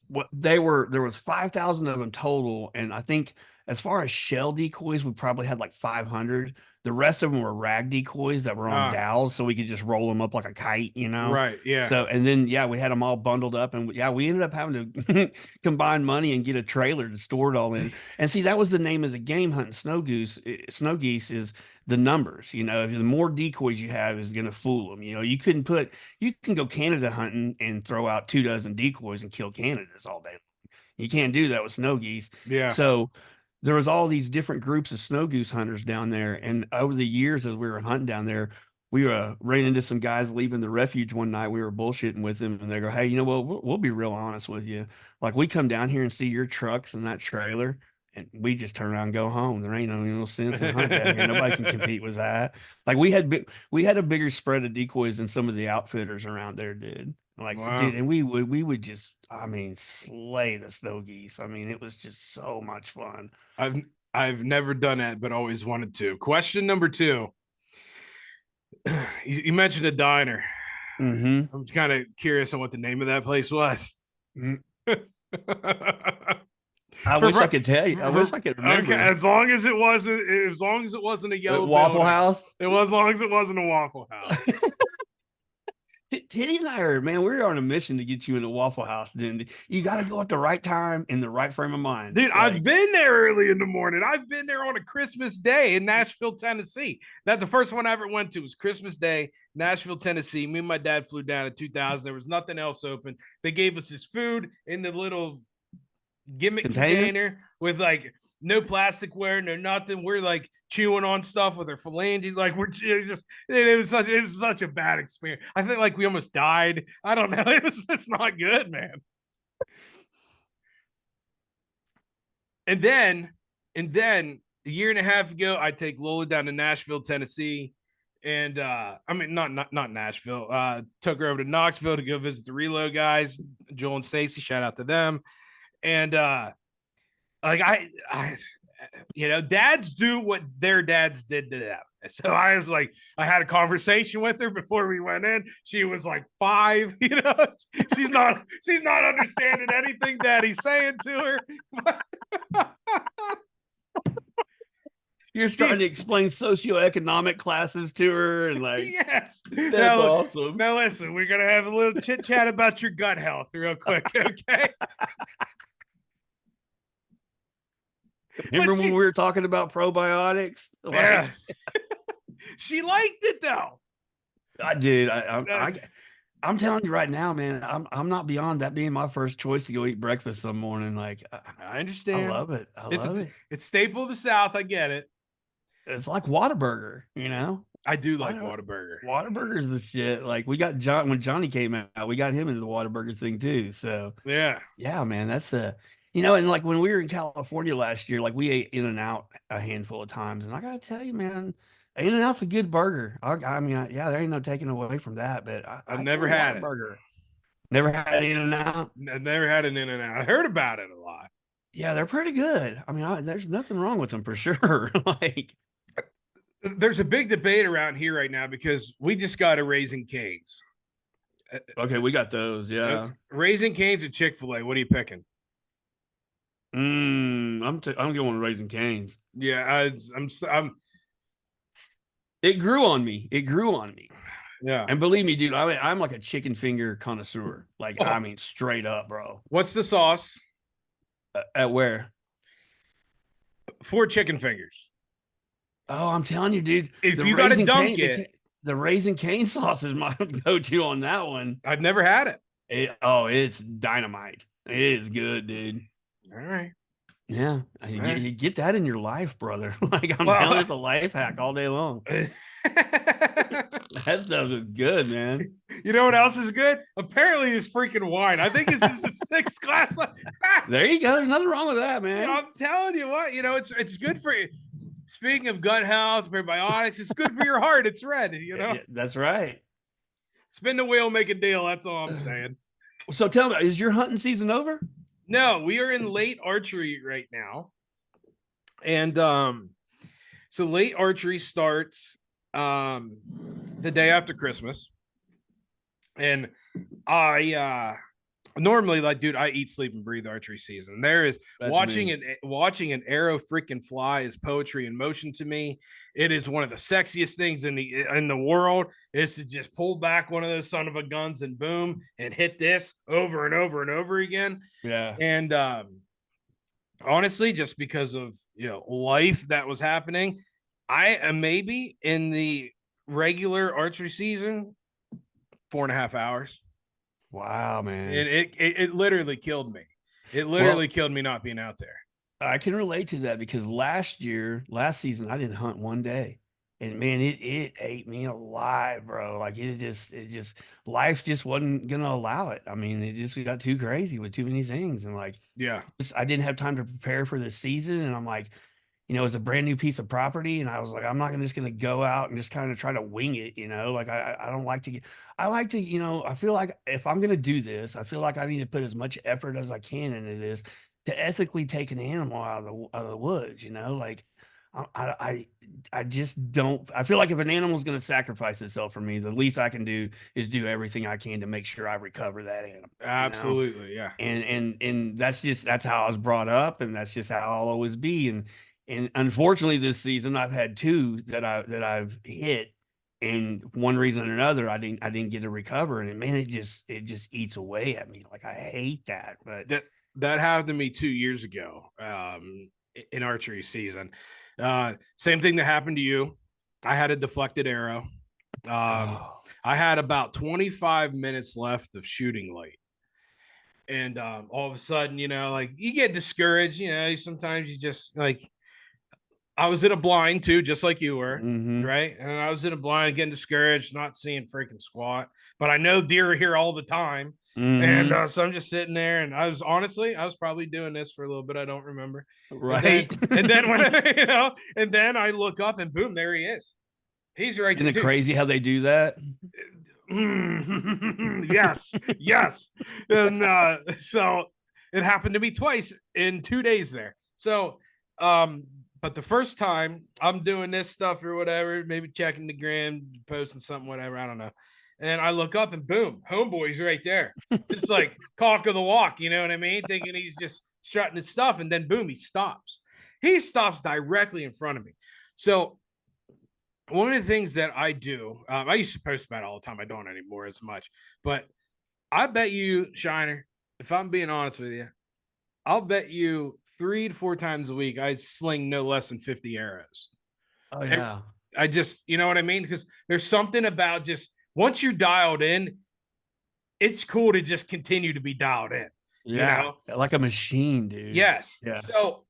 What there was 5,000 of them total, and I think as far as shell decoys, we probably had like 500. The rest of them were rag decoys that were on dowels, so we could just roll them up like a kite, you know. Right, yeah. So and then yeah, we had them all bundled up, and yeah, we ended up having to combine money and get a trailer to store it all in. And see, that was the name of the game hunting snow geese is the numbers. You know, if the more decoys you have is going to fool them. You know, you can go Canada hunting and throw out 2 dozen decoys and kill Canadas all day long. You can't do that with snow geese. Yeah. So there was all these different groups of snow goose hunters down there. And over the years, as we were hunting down there, we ran into some guys leaving the refuge one night. We were bullshitting with them, and they go, "Hey, you know what? We'll be real honest with you. Like, we come down here and see your trucks and that trailer, and we just turn around and go home. There ain't no sense in hunting down here. Nobody can compete with that. Like, we had a bigger spread of decoys than some of the outfitters around there did. Like, Wow. dude, and we would just, I mean, slay the snow geese. I mean, it was just so much fun. I've never done that, but always wanted to. Question number two. You mentioned a diner. Mm-hmm. I'm kind of curious on what the name of that place was. I wish I could tell you. I wish I could remember. Okay, as long as it wasn't a yellow Waffle House. As long as it wasn't a Waffle House. Tiddy and I are, man, we're on a mission to get you in a Waffle House. Then you got to go at the right time in the right frame of mind. Dude, I've been there early in the morning. I've been there on a Christmas day in Nashville, Tennessee. That's the first one I ever went to was Christmas Day, Nashville, Tennessee. Me and my dad flew down in 2000. There was nothing else open. They gave us this food in the little gimmick container with like no plasticware, no nothing. We're like chewing on stuff with our phalanges. Like it was such a bad experience. I think like we almost died. I don't know. It's not good, man. And then a year and a half ago, I take Lola down to Nashville, Tennessee. And I mean, not Nashville. Took her over to Knoxville to go visit the Reload guys, Joel and Stacy. Shout out to them. And like I dads do what their dads did to them. So I was like, I had a conversation with her before we went in. She was like 5, you know, she's not understanding anything daddy's saying to her. You're trying to explain socioeconomic classes to her, and like, yes, that's awesome. Now listen, we're gonna have a little chit chat about your gut health real quick, okay? Remember when we were talking about probiotics? Like, yeah. She liked it though. I did. I'm telling you right now, man. I'm not beyond that being my first choice to go eat breakfast some morning. Like, I understand. I love it. It's staple of the South. I get it. It's like Whataburger, you know. I do like Whataburger. Whataburger is the shit. Like, we got when Johnny came out, we got him into the Whataburger thing too. So yeah, man, that's and like when we were in California last year, like we ate In-N-Out a handful of times, and I gotta tell you, man, In-N-Out's a good burger. I mean, there ain't no taking away from that. But I've never had it. Burger. Never had In-N-Out. I've never had an In-N-Out. I heard about it a lot. Yeah, they're pretty good. I mean, there's nothing wrong with them for sure. Like, there's a big debate around here right now because we just got a Raising Cane's. Okay, we got those. Yeah, Raising Cane's or Chick-fil-A. What are you picking? I'm going Raising Cane's. Yeah, I'm. It grew on me. Yeah. And believe me, dude, I'm like a chicken finger connoisseur. Like, I Oh, mean, straight up, bro. what's the sauce? At where? 4 chicken fingers. Oh, I'm telling you, dude, If the you got to raisin dunk cane, it, the raisin cane sauce is my go-to on that one. I've never had it. It's dynamite. It is good, dude. All right. Yeah, you get that in your life, brother. Like I'm telling you, Well, it's a life hack all day long. That stuff is good, man. you know what else is good? Apparently, this freaking wine. I think this is the 6th glass. There you go. There's nothing wrong with that, man. I'm telling you what, it's good for you. Speaking of gut health, probiotics, it's good for your heart. It's red, Yeah, that's right. Spin the wheel, make a deal. That's all I'm saying. So tell me, is your hunting season over? No, we are in late archery right now. And so late archery starts the day after Christmas. And I normally, like, dude, I eat, sleep, and breathe archery season. There is watching an arrow freaking fly is poetry in motion to me. It is one of the sexiest things in the world. Is to just pull back one of those son of a guns and boom and hit this over and over and over again. Yeah. And honestly, just because of life that was happening, I am maybe in the regular archery season 4.5 hours. Wow, man. And it literally killed me. It literally killed me not being out there. I can relate to that because last season, I didn't hunt one day. And man, it ate me alive, bro. Like it just life just wasn't gonna allow it. I mean, it just got too crazy with too many things. And like, Yeah, I didn't have time to prepare for this season. And I'm like, it was a brand new piece of property. And I was like, I'm not just gonna go out and just kind of try to wing it, Like I don't like to I like to, I feel like if I'm gonna do this, I feel like I need to put as much effort as I can into this to ethically take an animal out of the woods, Like I just don't. I feel like if an animal is going to sacrifice itself for me, the least I can do is do everything I can to make sure I recover that animal. absolutely, yeah. And that's how I was brought up, and that's just how I'll always be. And unfortunately, this season I've had 2 that I've hit, and one reason or another I didn't get to recover, and man, it just eats away at me. Like I hate that, but that happened to me 2 years ago in archery season. Same thing that happened to you. I had a deflected arrow. I had about 25 minutes left of shooting light. And all of a sudden, like you get discouraged, sometimes you just like, I was in a blind too, just like you were, right? And I was in a blind, getting discouraged, not seeing freaking squat. But I know deer are here all the time. And so I'm just sitting there, and I was probably doing this for a little bit. I don't remember. Right. And then when and then I look up, and boom, there he is. He's right there. Isn't it crazy how they do that? Yes, yes. And so it happened to me twice in 2 days there. So but the first time I'm doing this stuff or whatever, maybe checking the gram, posting something, whatever, I don't know. And I look up, and boom, homeboy's right there. It's like cock of the walk, you know what I mean? Thinking he's just strutting his stuff, and then boom, he stops. He stops directly in front of me. So one of the things that I do, I used to post about it all the time. I don't anymore as much, but I bet you, Shiner, if I'm being honest with you, I'll bet you 3 to 4 times a week I sling no less than 50 arrows. Oh yeah. I just, you know what I mean? Because there's something about just once you're dialed in, it's cool to just continue to be dialed in. Yeah, like a machine, dude. Yes. Yeah. So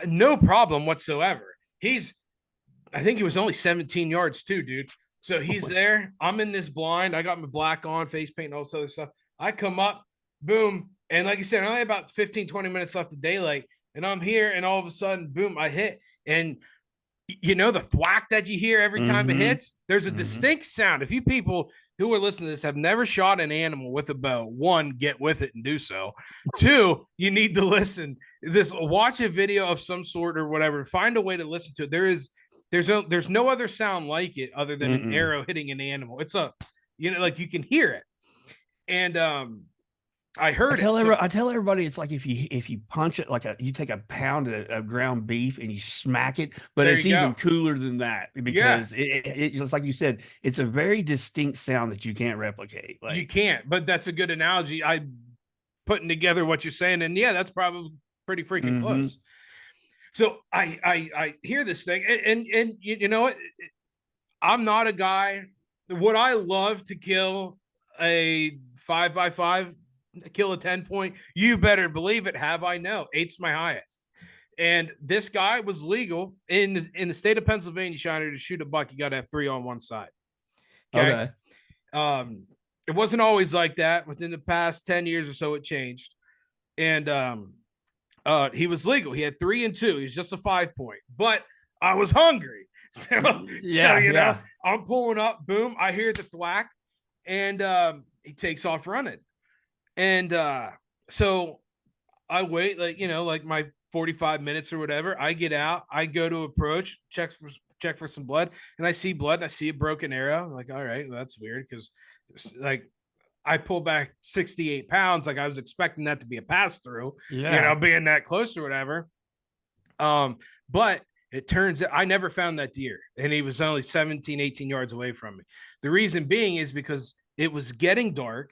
no problem whatsoever. I think he was only 17 yards too, dude. So he's there. I'm in this blind. I got my black on, face paint, and all this other stuff. I come up, boom. And like I said, only about 15, 20 minutes left of daylight. And I'm here, and all of a sudden, boom, I hit. And the thwack that you hear every time it hits? There's a distinct sound. If you people who are listening to this have never shot an animal with a bow, 1, get with it and do so. 2, you need to listen. Watch a video of some sort or whatever. Find a way to listen to it. There's no other sound like it other than an arrow hitting an animal. It's like you can hear it. And I heard it. I tell everybody it's like if you punch it like you take a pound of ground beef and you smack it, but There it's you go. even cooler than that Yeah, because it just like you said, it's a very distinct sound that you can't replicate. you Like, can't. But that's a good analogy. I putting together what you're saying, and yeah, that's probably pretty freaking mm-hmm. close. So I hear this thing, and you know what? I'm not a guy. Would I love to kill a 5x5, kill a 10 point? You better believe it. Have I? No, eight's my highest. And this guy was legal in the state of Pennsylvania, Shiner, to shoot a buck. You got to have three on one side. Okay. Okay. It wasn't always like that. Within the past 10 years or so, it changed. And he was legal. He had 3 and 2. He was just a 5 point. But I was hungry. So you know, I'm pulling up, boom, I hear the thwack, and he takes off running. And so I wait, like, you know, like my 45 minutes or whatever. I get out, I go to approach, check for some blood, and I see blood and I see a broken arrow. I'm like, all right, well, that's weird because like I pull back 68 pounds. Like I was expecting that to be a pass through, you know, being that close or whatever. But it turns out I never found that deer, and he was only 17, 18 yards away from me. The reason being is because it was getting dark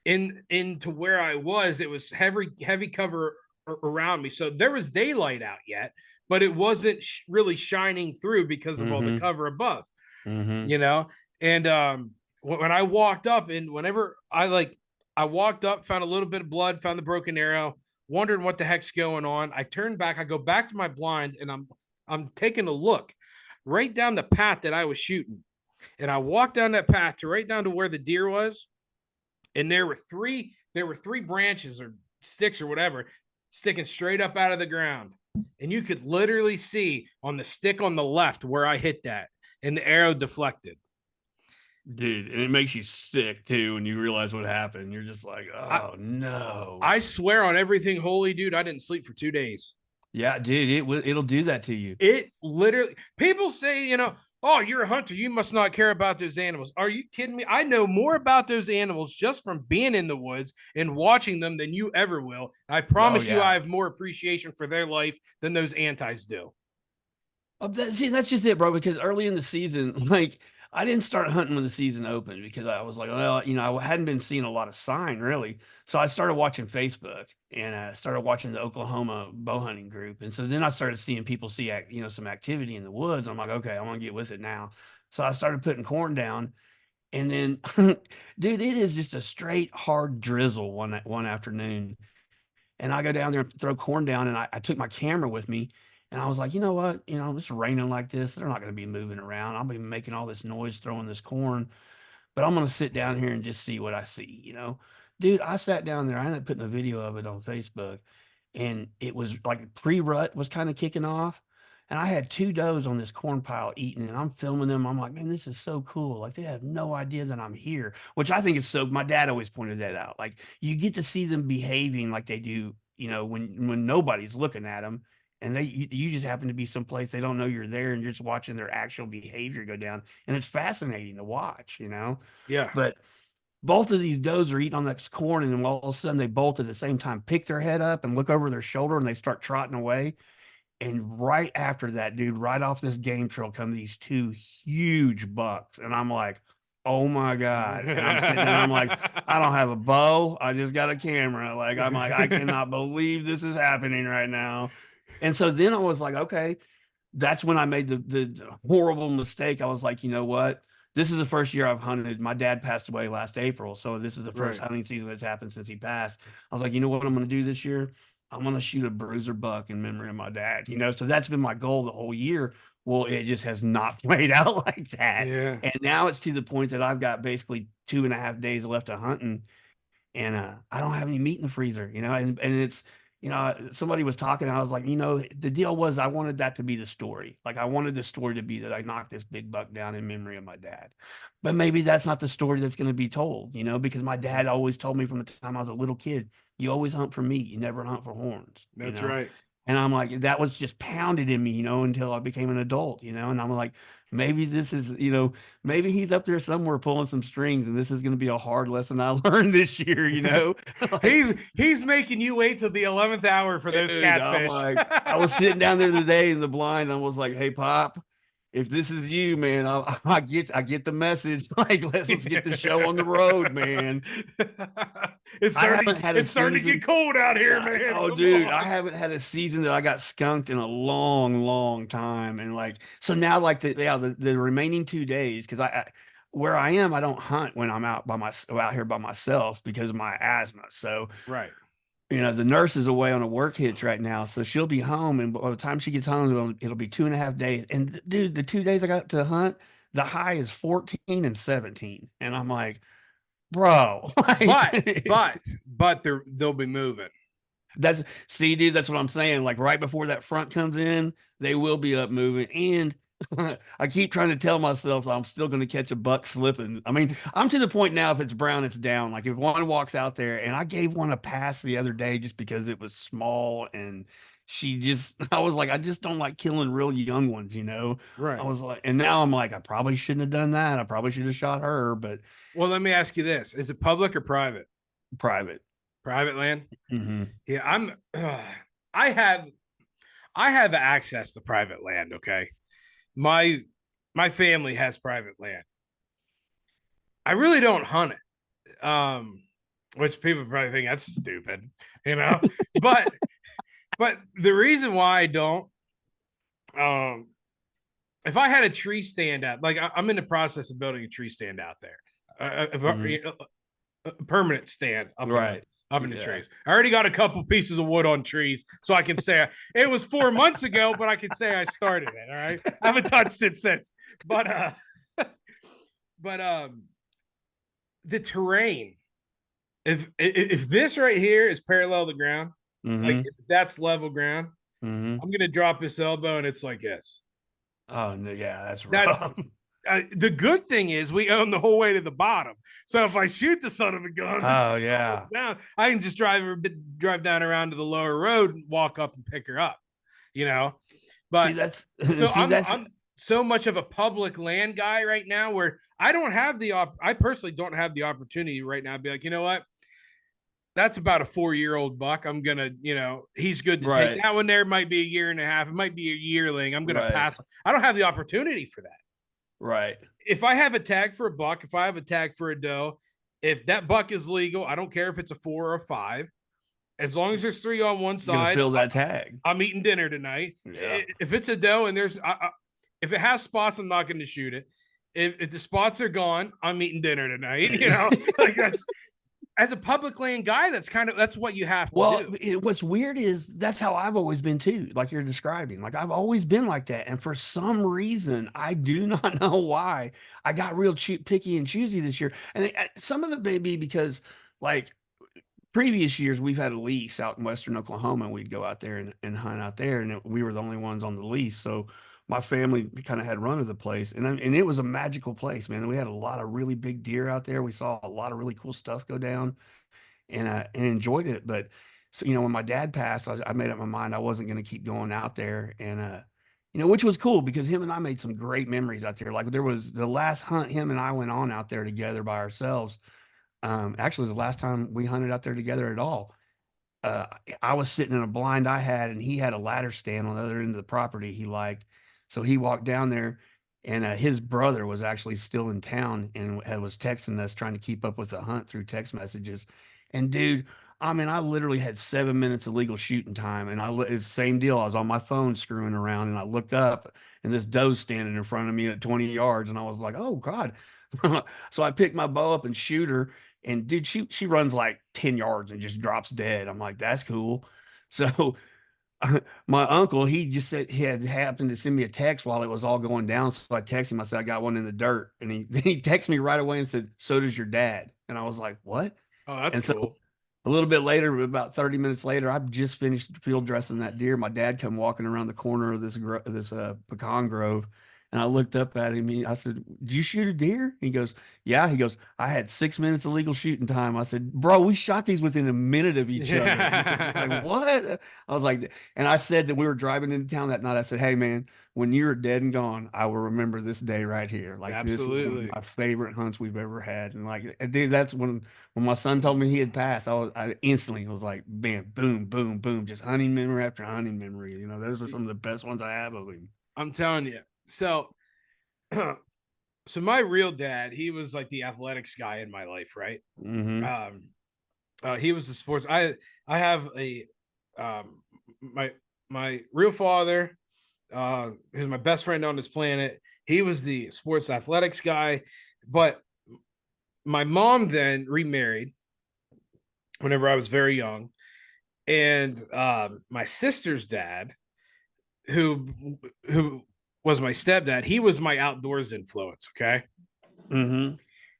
into where I was. It was heavy cover around me. So there was daylight out yet, but it wasn't really shining through because of all the cover above, you know? And when I walked up, and whenever I walked up, found a little bit of blood, found the broken arrow, wondering what the heck's going on. I turned back, I go back to my blind, and I'm taking a look right down the path that I was shooting. And I walked down that path to right down to where the deer was. And there were three branches or sticks or whatever sticking straight up out of the ground. And you could literally see on the stick on the left where I hit that, and the arrow deflected. Dude, and it makes you sick too when you realize what happened. You're just like, oh no. I swear on everything holy, dude, I didn't sleep for 2 days. Yeah, dude, it'll do that to you. It literally, people say, you know, oh, you're a hunter, you must not care about those animals. Are you kidding me? I know more about those animals just from being in the woods and watching them than you ever will. I promise you, I have more appreciation for their life than those antis do. See, that's just it, bro. Because early in the season, like I didn't start hunting when the season opened because I was like, well, you know, I hadn't been seeing a lot of sign really. So I started watching Facebook and started watching the Oklahoma bow hunting group. And so then I started seeing people see, you know, some activity in the woods. I'm like, okay, I want to get with it now. So I started putting corn down. And then, dude, it is just a straight hard drizzle one afternoon. And I go down there and throw corn down, and I took my camera with me, and I was like, you know what? You know, it's raining like this. They're not going to be moving around. I'll be making all this noise throwing this corn, but I'm going to sit down here and just see what I see, you know? Dude, I sat down there. I ended up putting a video of it on Facebook, and it was like pre-rut was kind of kicking off. And I had 2 does on this corn pile eating, and I'm filming them. I'm like, man, this is so cool. Like, they have no idea that I'm here, which I think is so. My dad always pointed that out. Like, you get to see them behaving like they do, you know, when nobody's looking at them, and you just happen to be someplace they don't know you're there, and you're just watching their actual behavior go down, and it's fascinating to watch, you know. Yeah. But both of these does are eating on that corn, and then all of a sudden they both at the same time pick their head up and look over their shoulder, and they start trotting away. And right after that, dude, right off this game trail come these 2 huge bucks. And I'm like, oh my God. And I'm sitting there, I'm like, I don't have a bow. I just got a camera. Like, I'm like, I cannot believe this is happening right now. And so then I was like, okay, that's when I made the horrible mistake. I was like, you know what? This is the first year I've hunted. My dad passed away last April. So this is the first hunting season that's happened since he passed. I was like, you know what I'm going to do this year? I'm going to shoot a bruiser buck in memory of my dad, you know? So that's been my goal the whole year. Well, it just has not played out like that. Yeah. And now it's to the point that I've got basically 2.5 days left of hunting, and I don't have any meat in the freezer, you know? And it's, you know, somebody was talking, and I was like, you know, the deal was I wanted that to be the story. Like, I wanted the story to be that I knocked this big buck down in memory of my dad. But maybe that's not the story that's going to be told, you know, because my dad always told me from the time I was a little kid, you always hunt for meat. You never hunt for horns. That's you know? right. And I'm like, that was just pounded in me, until I became an adult, and I'm like, maybe this is, maybe he's up there somewhere pulling some strings and this is going to be a hard lesson I learned this year. Like, He's making you wait till the 11th hour for those dude, I'm catfish. like, I was sitting down there today in the blind. And I was like, hey, Pop, if this is you, man, I get the message. Like, let's get the show on the road, man. It's I starting. haven't had a It's starting to get season. cold out here, man. Oh, Come dude, I on. haven't had a season that I got skunked in a long, long time. And like, so now, like, the remaining 2 days, because where I am, I don't hunt when I'm out here by myself because of my asthma. So, Right. the nurse is away on a work hitch right now, so she'll be home, and by the time she gets home, it'll be 2.5 days. And dude, the 2 days I got to hunt, the high is 14 and 17, and I'm like, bro, But like, but they'll be moving. see, dude, that's what I'm saying. Like right before that front comes in, they will be up moving. And I keep trying to tell myself I'm still going to catch a buck slipping. I mean, I'm to the point now, if it's brown, it's down. Like if one walks out there, and I gave one a pass the other day just because it was small and I was like, I just don't like killing real young ones. I Right. was like, and now I'm like, I probably shouldn't have done that. I probably should have shot her, but Well, let me ask you this: is it public or private? private. Private land. Hmm. Yeah, I have. I have access to private land. Okay, my my family has private land. I really don't hunt it. Which people probably think that's stupid, you know. But the reason why I don't, um, if I had a tree stand out, like I'm in the process of building a tree stand out there, Hmm. a permanent stand Right. up in the Yeah. trees. I already got a couple pieces of wood on trees, so I can say it was 4 months ago, but I can say I started it. All right, I haven't touched it since. But but the terrain. If this right here is parallel to the ground, like Hmm. if that's level ground, Hmm. I'm gonna drop this elbow and it's like this. Oh no, yeah, that's That's rough. the good thing is we own the whole way to the bottom. So if I shoot the son of a gun, it's Oh yeah. down. I can just drive down around to the lower road and walk up and pick her up. You know, See, but that's so see, that's I'm so much of a public land guy right now where I don't have I personally don't have the opportunity right now to be like, you know what? That's about a 4-year-old buck. I'm gonna, he's good to take right, that one. There might be a year and a half. It might be a yearling. I'm gonna right, pass. I don't have the opportunity for that. right. If I have a tag for a buck, if I have a tag for a doe, if that buck is legal, I don't care if it's a 4 or a 5. As long as there's 3 on one You're gonna side, fill that tag. I'm eating dinner tonight. Yeah. If it's a doe and if it has spots, I'm not going to shoot it. If the spots are gone, I'm eating dinner tonight. Like that's as a public land guy, that's what you have to Well, do. what's weird is that's how I've always been too, like you're describing. Like I've always been like that, and for some reason, I do not know why, I got real picky and choosy this year. And some of it may be because, like, previous years we've had a lease out in western Oklahoma, and we'd go out there and hunt out there, and we were the only ones on the lease. So my family kind of had run of the place, and it was a magical place, man. We had a lot of really big deer out there. We saw a lot of really cool stuff go down, and enjoyed it. But so, when my dad passed, I made up my mind I wasn't going to keep going out there, and which was cool because him and I made some great memories out there. Like there was the last hunt him and I went on out there together by ourselves. Actually, it was the last time we hunted out there together at all. uh, I was sitting in a blind I had, and he had a ladder stand on the other end of the property he liked. So he walked down there, and his brother was actually still in town and was texting us, trying to keep up with the hunt through text messages. And dude, I mean, I literally had 7 minutes of legal shooting time, and it's the same deal. I was on my phone screwing around, and I look up, and this doe's standing in front of me at 20 yards, and I was like, "Oh God!" So I picked my bow up and shoot her, and dude, she runs like 10 yards and just drops dead. I'm like, that's cool. So my uncle, he just said he had happened to send me a text while it was all going down. So I texted him, I said, I got one in the dirt. And he texted me right away and said, so does your dad. And I was like, what? Oh, that's And so cool. a little bit later, about 30 minutes later, I just finished field dressing that deer. My dad come walking around the corner of this pecan grove, And I looked up at him. I said, "Did you shoot a deer?" He goes, "Yeah." He goes, "I had 6 minutes of legal shooting time." I said, "Bro, we shot these within a minute of each other." And he was like, Yeah. "What?" I was like, and I said that we were driving into town that night. I said, "Hey, man, when you're dead and gone, I will remember this day right here. Like this is one of Absolutely. my favorite hunts we've ever had." And like, and dude, that's when my son told me he had passed, I instantly was like, bam, boom, boom, boom, just hunting memory after hunting memory. You know, those are some of the best ones I have of him. I'm telling you. So, so my real dad, he was like the athletics guy in my life, right? Mm-hmm. Um, he was the sports. I have a my my real father, who's my best friend on this planet. He was the sports athletics guy, but my mom then remarried whenever I was very young, and my sister's dad, who who was my stepdad, he was my outdoors influence. Okay, Mm-hmm.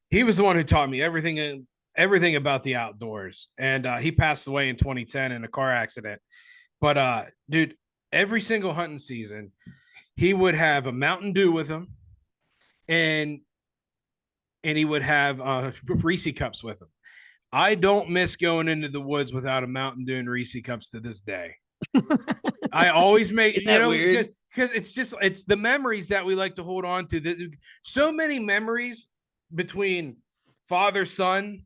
he was the one who taught me everything about the outdoors, and he passed away in 2010 in a car accident. But dude, every single hunting season, he would have a Mountain Dew with him, and he would have Reese cups with him. I don't miss going into the woods without a Mountain Dew and Reese cups to this day. I always make, Isn't that weird? because it's the memories that we like to hold on to. So many memories between father son,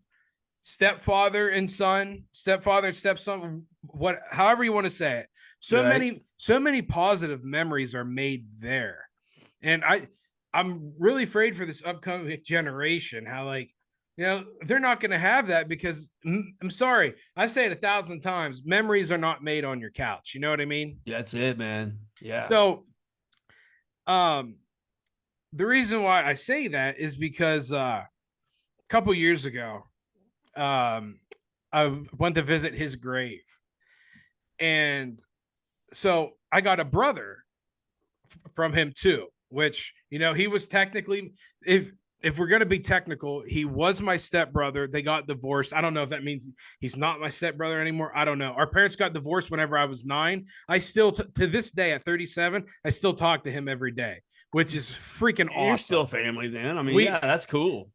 stepfather and stepson, what however you want to say it. Right. So many positive memories are made there. And I'm really afraid for this upcoming generation, how like, they're not going to have that, because I'm sorry, I've said it 1,000 times, memories are not made on your couch. You know what I mean? That's it, man. Yeah. So, um, the reason why I say that is because a couple years ago, um, I went to visit his grave, and so I got a brother from him too, which, he was technically, if we're going to be technical, he was my stepbrother. They got divorced. I don't know if that means he's not my stepbrother anymore. I don't know. Our parents got divorced whenever I was 9. I still, to this day at 37, I still talk to him every day, which is freaking You're awesome. still family then. I mean, yeah, We that's cool.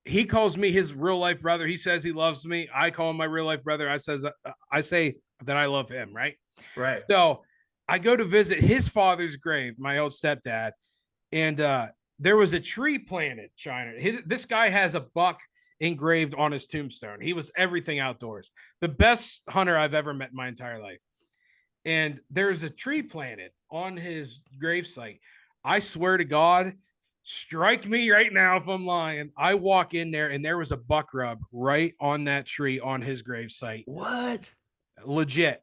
He calls me his real life brother. He says he loves me. I call him my real life brother. I say that I love him, right? Right. So I go to visit his father's grave, my old stepdad, and there was a tree planted. Shiner. This guy has a buck engraved on his tombstone. He was everything outdoors, the best hunter I've ever met in my entire life. And there's a tree planted on his gravesite. I swear to God, strike me right now if I'm lying. I walk in there and there was a buck rub right on that tree on his gravesite. What? Legit.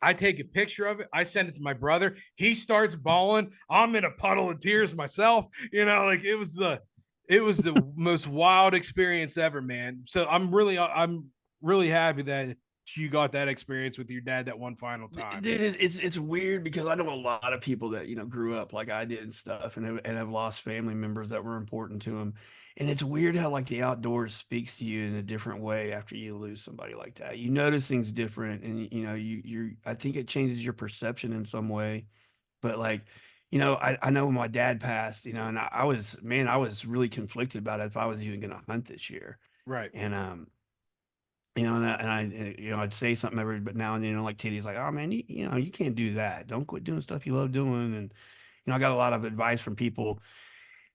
I take a picture of it. I send it to my brother. He starts bawling. I'm in a puddle of tears myself. Like it was the most wild experience ever, man. So I'm really happy that you got that experience with your dad that one final time. Dude, it's weird because I know a lot of people that grew up like I did and stuff, and have lost family members that were important to them, and it's weird how like the outdoors speaks to you in a different way after you lose somebody like that. You notice things different, and you're I think it changes your perception in some way. But like, I know when my dad passed, and I was, man, I was really conflicted about it if I was even going to hunt this year, Right. and I'd say something every but now and then, like Tiddy's like, "Oh man, you can't do that. Don't quit doing stuff you love doing." And I got a lot of advice from people,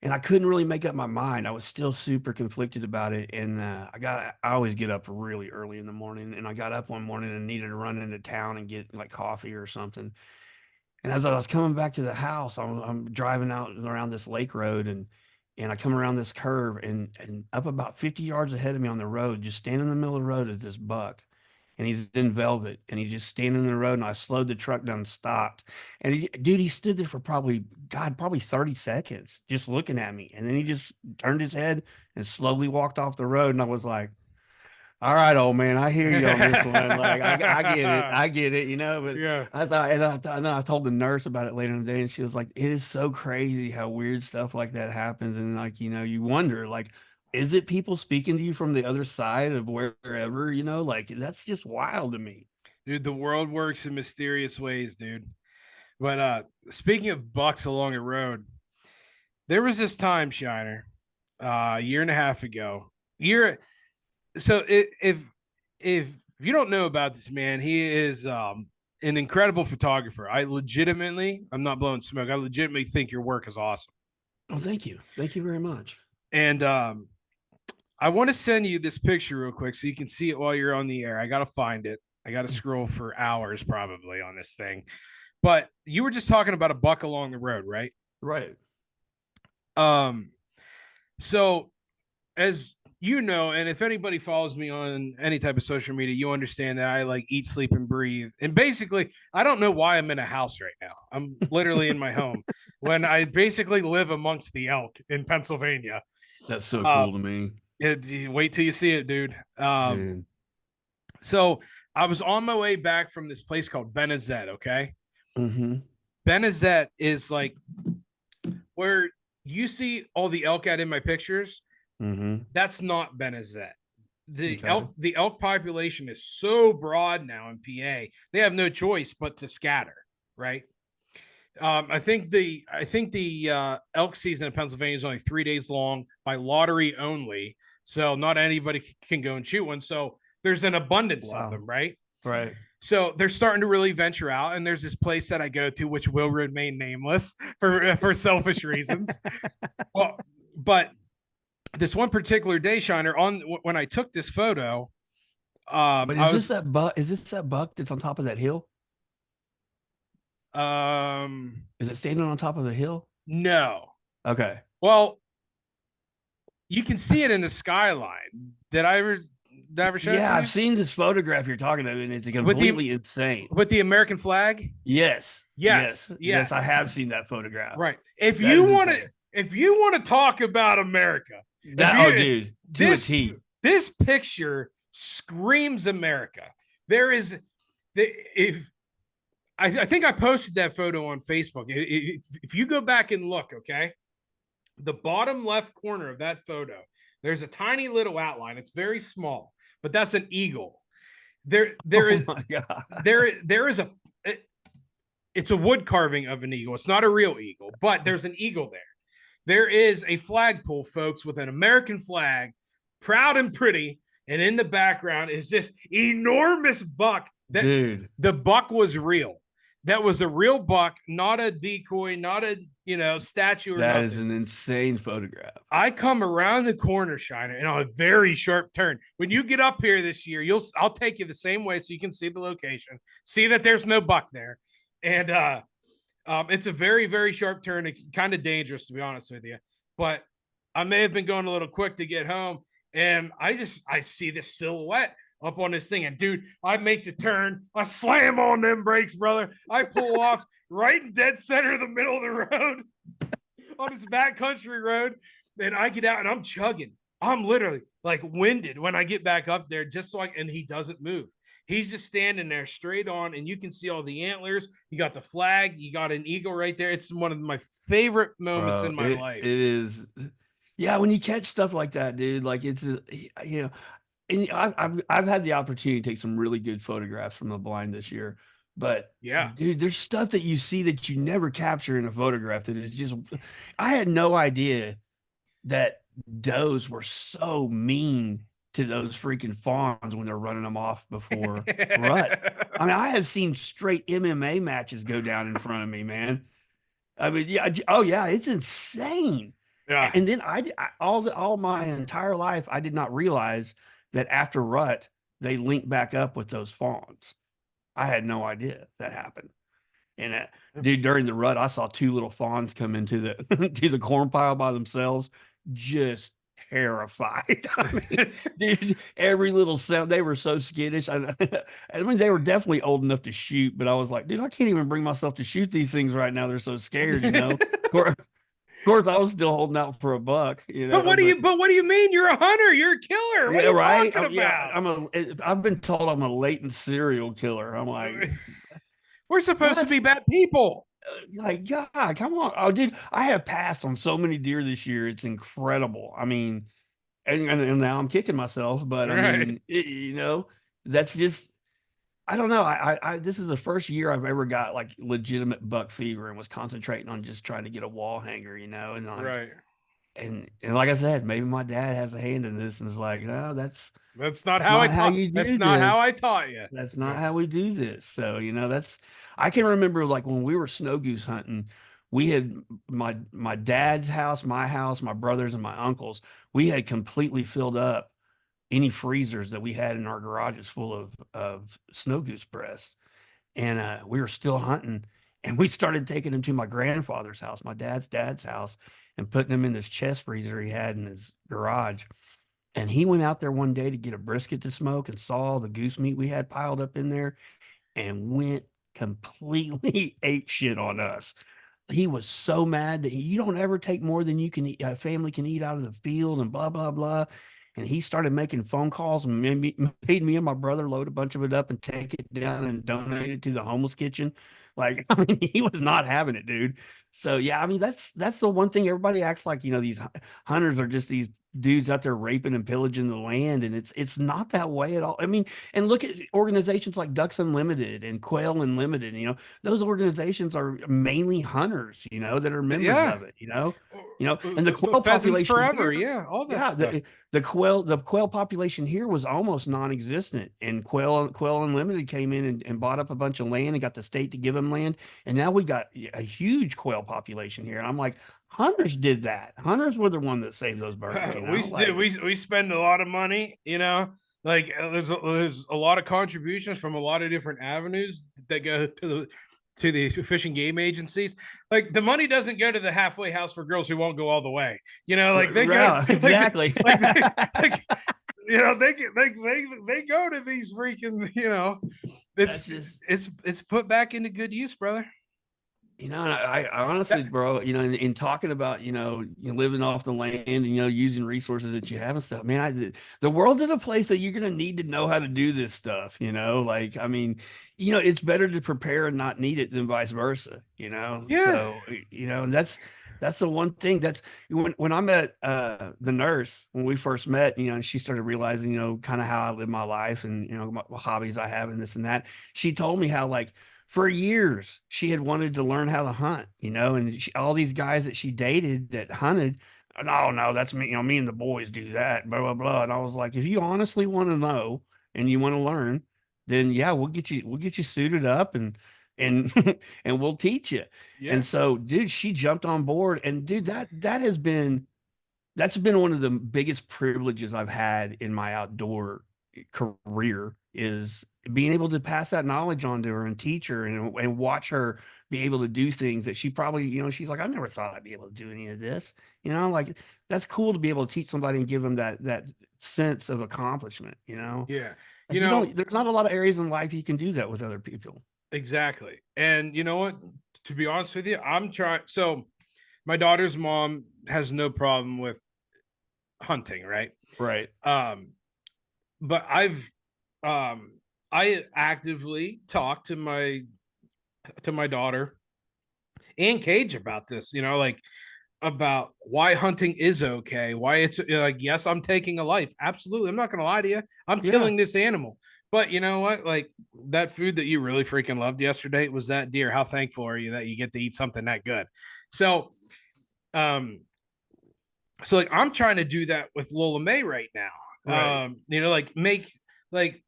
and I couldn't really make up my mind. I was still super conflicted about it, and I always get up really early in the morning, and I got up one morning and needed to run into town and get like coffee or something. And as I was coming back to the house, I'm driving out around this lake road, and I come around this curve, and up about 50 yards ahead of me on the road, just standing in the middle of the road is this buck. And he's in velvet, and he's just standing in the road. And I slowed the truck down and stopped. And dude, he stood there for probably 30 seconds just looking at me. And then he just turned his head and slowly walked off the road. And I was like, all right, old man, I hear you on this one. Like, I get it, But Yeah. and then I told the nurse about it later in the day, and she was like, "It is so crazy how weird stuff like that happens." And like, you wonder, like, is it people speaking to you from the other side of wherever? Like that's just wild to me. Dude, the world works in mysterious ways, dude. But speaking of bucks along the road, there was this time, Shiner, a year and a half ago. Year so if you don't know about this man, he is an incredible photographer. I'm not blowing smoke. I legitimately think your work is awesome. Oh, thank you. Thank you very much. And I want to send you this picture real quick so you can see it while you're on the air. I got to find it. I got to scroll for hours probably on this thing. But you were just talking about a buck along the road, right? Right. So as you know, and if anybody follows me on any type of social media, you understand that I like eat, sleep, and breathe. And basically, I don't know why I'm in a house right now. I'm literally in my home when I basically live amongst the elk in Pennsylvania. That's so cool to me. Wait till you see it, dude. Dude. So I was on my way back from this place called Benazet. Okay. Mm-hmm. Benazet is like where you see all the elk at in my pictures. Mm-hmm. That's not Benazet. Okay. The elk population is so broad now in PA. They have no choice but to scatter, right? I think the elk season in Pennsylvania is only 3 days long by lottery only, so not anybody can go and shoot one. So there's an abundance of Wow. them, right? Right. So they're starting to really venture out, and there's this place that I go to, which will remain nameless for selfish reasons. Well, but this one particular day, Shiner, on when I took this photo, But is this that buck? Is this that buck that's on top of that hill? Is it standing on top of the hill? No. Okay. Well, you can see it in the skyline. Did I ever show it to you? Yeah, I've seen this photograph you're talking about, and it's completely insane. With the American flag? Yes. Yes. I have seen that photograph. Right. If you want to talk about America, dude, to a T. This picture screams America. There is I think I posted that photo on Facebook. If you go back and look, okay, the bottom left corner of that photo, there's a tiny little outline. It's very small, but that's an eagle. There is it's a wood carving of an eagle. It's not a real eagle, but there's an eagle there. There is a flagpole, folks, with an American flag, proud and pretty, and in the background is this enormous buck. Dude, the buck was real. That was a real buck, not a decoy, not a statue or that nothing. is an insane photograph. I come around the corner, Shiner, and on a very sharp turn. When you get up here this year, I'll take you the same way so you can see the location, see that there's no buck there, and it's a very, very sharp turn. It's kind of dangerous, to be honest with you, but I may have been going a little quick to get home, and I see this silhouette up on this thing, and dude, I make the turn, I slam on them brakes, brother. I pull off right in dead center of the middle of the road on this backcountry road, and I get out and I'm chugging. I'm literally like winded when I get back up there, and he doesn't move. He's just standing there straight on, and you can see all the antlers. You got the flag, you got an eagle right there. It's one of my favorite moments in my life. It is. Yeah, when you catch stuff like that, dude, like it's and I've had the opportunity to take some really good photographs from the blind this year, but yeah, dude, there's stuff that you see that you never capture in a photograph that is just. I had no idea that does were so mean to those freaking fawns when they're running them off before rut. I mean, I have seen straight MMA matches go down in front of me, man. I mean, yeah, oh yeah, it's insane. Yeah, and then all my entire life, I did not realize that after rut, they link back up with those fawns. I had no idea that happened. And dude, during the rut, I saw two little fawns come into the to the corn pile by themselves, just terrified. I mean, dude, every little sound, they were so skittish. I mean, they were definitely old enough to shoot, but I was like, dude, I can't even bring myself to shoot these things right now. They're so scared, Of course, I was still holding out for a buck, But what do you mean? You're a hunter. You're a killer. What are you talking about? Yeah, I've been told I'm a latent serial killer. I'm like, we're supposed to be bad people. Like, God, come on. Oh, dude, I have passed on so many deer this year. It's incredible. I mean, and now I'm kicking myself, but I mean, that's just, I don't know. This is the first year I've ever got like legitimate buck fever and was concentrating on just trying to get a wall hanger, and like, Right. and like I said, maybe my dad has a hand in this and it's like, no, That's not that's how I not how taught. you That's do not how this. I taught you. That's not Yeah. how we do this. So, I can remember like when we were snow goose hunting, we had my dad's house, my house, my brothers and my uncles, we had completely filled up any freezers that we had in our garages full of snow goose breasts. And we were still hunting and we started taking them to my grandfather's house, my dad's house, and putting them in this chest freezer he had in his garage. And he went out there one day to get a brisket to smoke and saw the goose meat we had piled up in there and went completely ape shit on us. He was so mad that you don't ever take more than you can eat, a family can eat out of the field and blah, blah, blah. And he started making phone calls and made me and my brother load a bunch of it up and take it down and donate it to the homeless kitchen. Like, I mean, he was not having it, dude. So yeah, I mean, that's the one thing everybody acts like, these hunters are just these dudes out there raping and pillaging the land, and it's not that way at all. I mean, and look at organizations like Ducks Unlimited and Quail Unlimited. Those organizations are mainly hunters, that are members Yeah. of it. And the quail Pheasants population forever. here, Yeah. All that yeah, stuff. the quail population here was almost non-existent, and Quail Unlimited came in and bought up a bunch of land and got the state to give them land, and now we got a huge quail population here. And I'm like, hunters did that. Hunters were the one that saved those birds. Do. We spend a lot of money. Like there's a lot of contributions from a lot of different avenues that go to the fish and game agencies. Like the money doesn't go to the halfway house for girls who won't go all the way. Like they go exactly. like they go to these freaking That's just it's put back into good use, brother. And I honestly, bro, in talking about, living off the land and, using resources that you have and stuff, man, the world's in a place that you're going to need to know how to do this stuff, like, I mean, it's better to prepare and not need it than vice versa, Yeah. so, and that's the one thing that's when I met the nurse when we first met, and she started realizing, kind of how I live my life and, what hobbies I have and this and that. She told me how, like, for years she had wanted to learn how to hunt, and all these guys that she dated that hunted, no, that's me, me and the boys do that, blah, blah, blah. And I was like, if you honestly want to know and you want to learn, then yeah, we'll get you suited up and and we'll teach you. Yeah. And so, dude, she jumped on board, and dude, that's been one of the biggest privileges I've had in my outdoor career, is being able to pass that knowledge on to her and teach her and watch her be able to do things that she probably, she's like, I never thought I'd be able to do any of this. Like, that's cool to be able to teach somebody and give them that sense of accomplishment, Yeah. like, there's not a lot of areas in life you can do that with other people. Exactly. And you know what? To be honest with you, I'm trying. So my daughter's mom has no problem with hunting, right? Right. But I actively talk to my daughter and Cage about this, like about why hunting is okay, why it's like, yes, I'm taking a life. Absolutely. I'm not going to lie to you. I'm Yeah. killing this animal. But you know what? Like that food that you really freaking loved yesterday was that deer. How thankful are you that you get to eat something that good? So, like I'm trying to do that with Lola May right now. Right. Like make like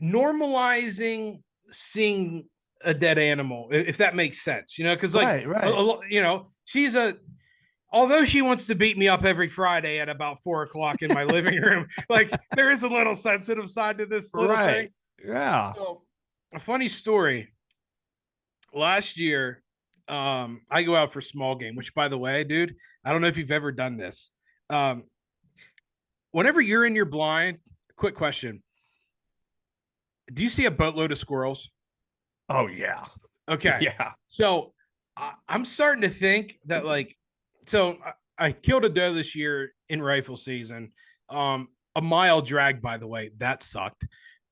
normalizing seeing a dead animal, if that makes sense, because like, Right. She's although she wants to beat me up every Friday at about 4 o'clock in my living room, like there is a little sensitive side to this little thing. Yeah. So, a funny story. Last year, I go out for small game, which, by the way, dude, I don't know if you've ever done this. Whenever you're in your blind, quick question: do you see a boatload of squirrels? Oh yeah. Okay. Yeah. So I'm starting to think that so I killed a doe this year in rifle season. A mile drag, by the way, that sucked.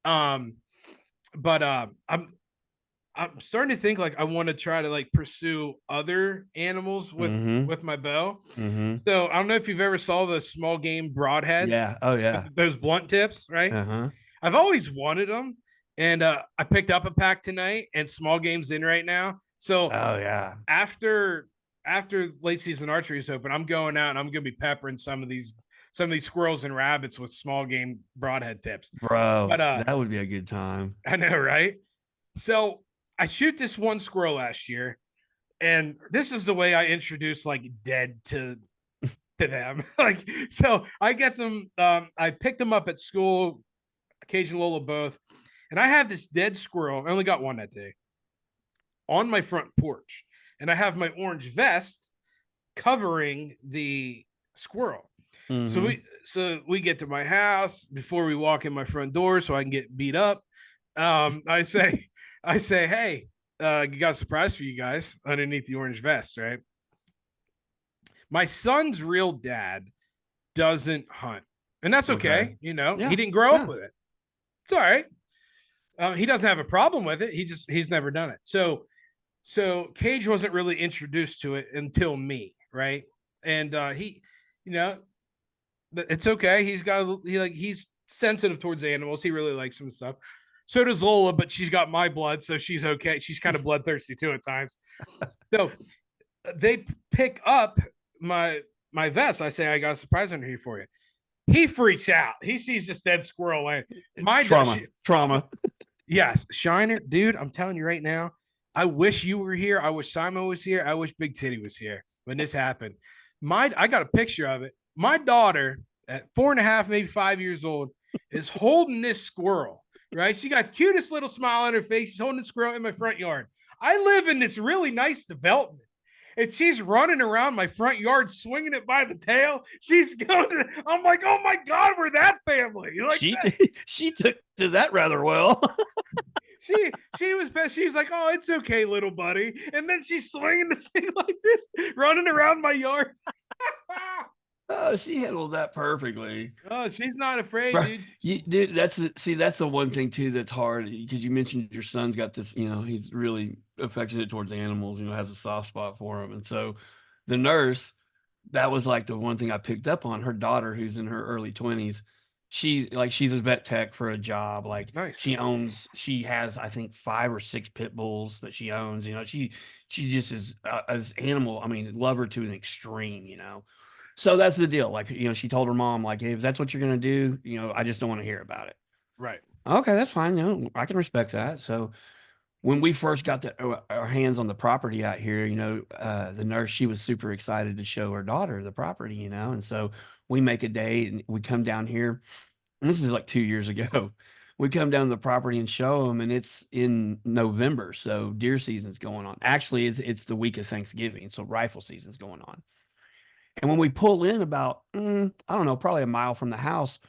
But I'm starting to think like I want to try to like pursue other animals with my bow. Mm-hmm. So I don't know if you've ever saw the small game broadheads. Yeah. Oh yeah. Those blunt tips, right? Uh-huh. I've always wanted them, And I picked up a pack tonight, and small game's in right now. So Oh yeah, after late season archery is open, I'm going out and I'm gonna be peppering some of these squirrels and rabbits with small game broadhead tips. bro, But that would be a good time. I know, right? So I shoot this one squirrel last year, and this is the way I introduce like dead to them. Like, so I get them. I picked them up at school, Cajun Lola both, and I have this dead squirrel. I only got one that day on my front porch, and I have my orange vest covering the squirrel. Mm-hmm. So we get to my house before we walk in my front door, so I can get beat up. I say, hey, you got a surprise for you guys underneath the orange vest, right? My son's real dad doesn't hunt, and that's okay. Okay. He Yeah. didn't grow up Yeah. with it. It's all right. He doesn't have a problem with it. He's never done it. So Cage wasn't really introduced to it until me, right? And he, you know, it's okay. He's sensitive towards animals. He really likes them and stuff. So does Lola, but she's got my blood, so she's okay. She's kind of bloodthirsty too at times. So they pick up my vest. I say, I got a surprise under here for you. He freaks out. He sees this dead squirrel laying. My trauma. Yes, Shiner, dude, I'm telling you right now, I wish you were here. I wish Simon was here. I wish Big Tiddy was here when this happened. I got a picture of it. My daughter at 4.5, maybe 5 years old, is holding this squirrel, right? She got the cutest little smile on her face. She's holding the squirrel in my front yard. I live in this really nice development. And she's running around my front yard, swinging it by the tail. She's going to, I'm like, oh my God, we're that family. Like she took to that rather well. she was best. She's like, oh, it's okay, little buddy. And then she's swinging the thing like this, running around my yard. Oh, she handled that perfectly. Oh, she's not afraid, Bro, dude. dude, that's the one thing too that's hard because you mentioned your son's got this, he's really affectionate towards animals, has a soft spot for them. And so the nurse, that was like the one thing I picked up on. Her daughter, who's in her early 20s, she's a vet tech for a job. Like Nice. she has, I think, 5 or 6 pit bulls that she owns. She just is as animal. I mean, love her to an extreme. So that's the deal. Like, she told her mom, like, hey, if that's what you're going to do, I just don't want to hear about it. Right. Okay, that's fine. I can respect that. So when we first got our hands on the property out here, the nurse, she was super excited to show her daughter the property, and so we make a day and we come down here. And this is like 2 years ago. We come down to the property and show them, and it's in November, so deer season's going on. Actually, it's the week of Thanksgiving, so rifle season's going on. And when we pull in about, I don't know, probably a mile from the house,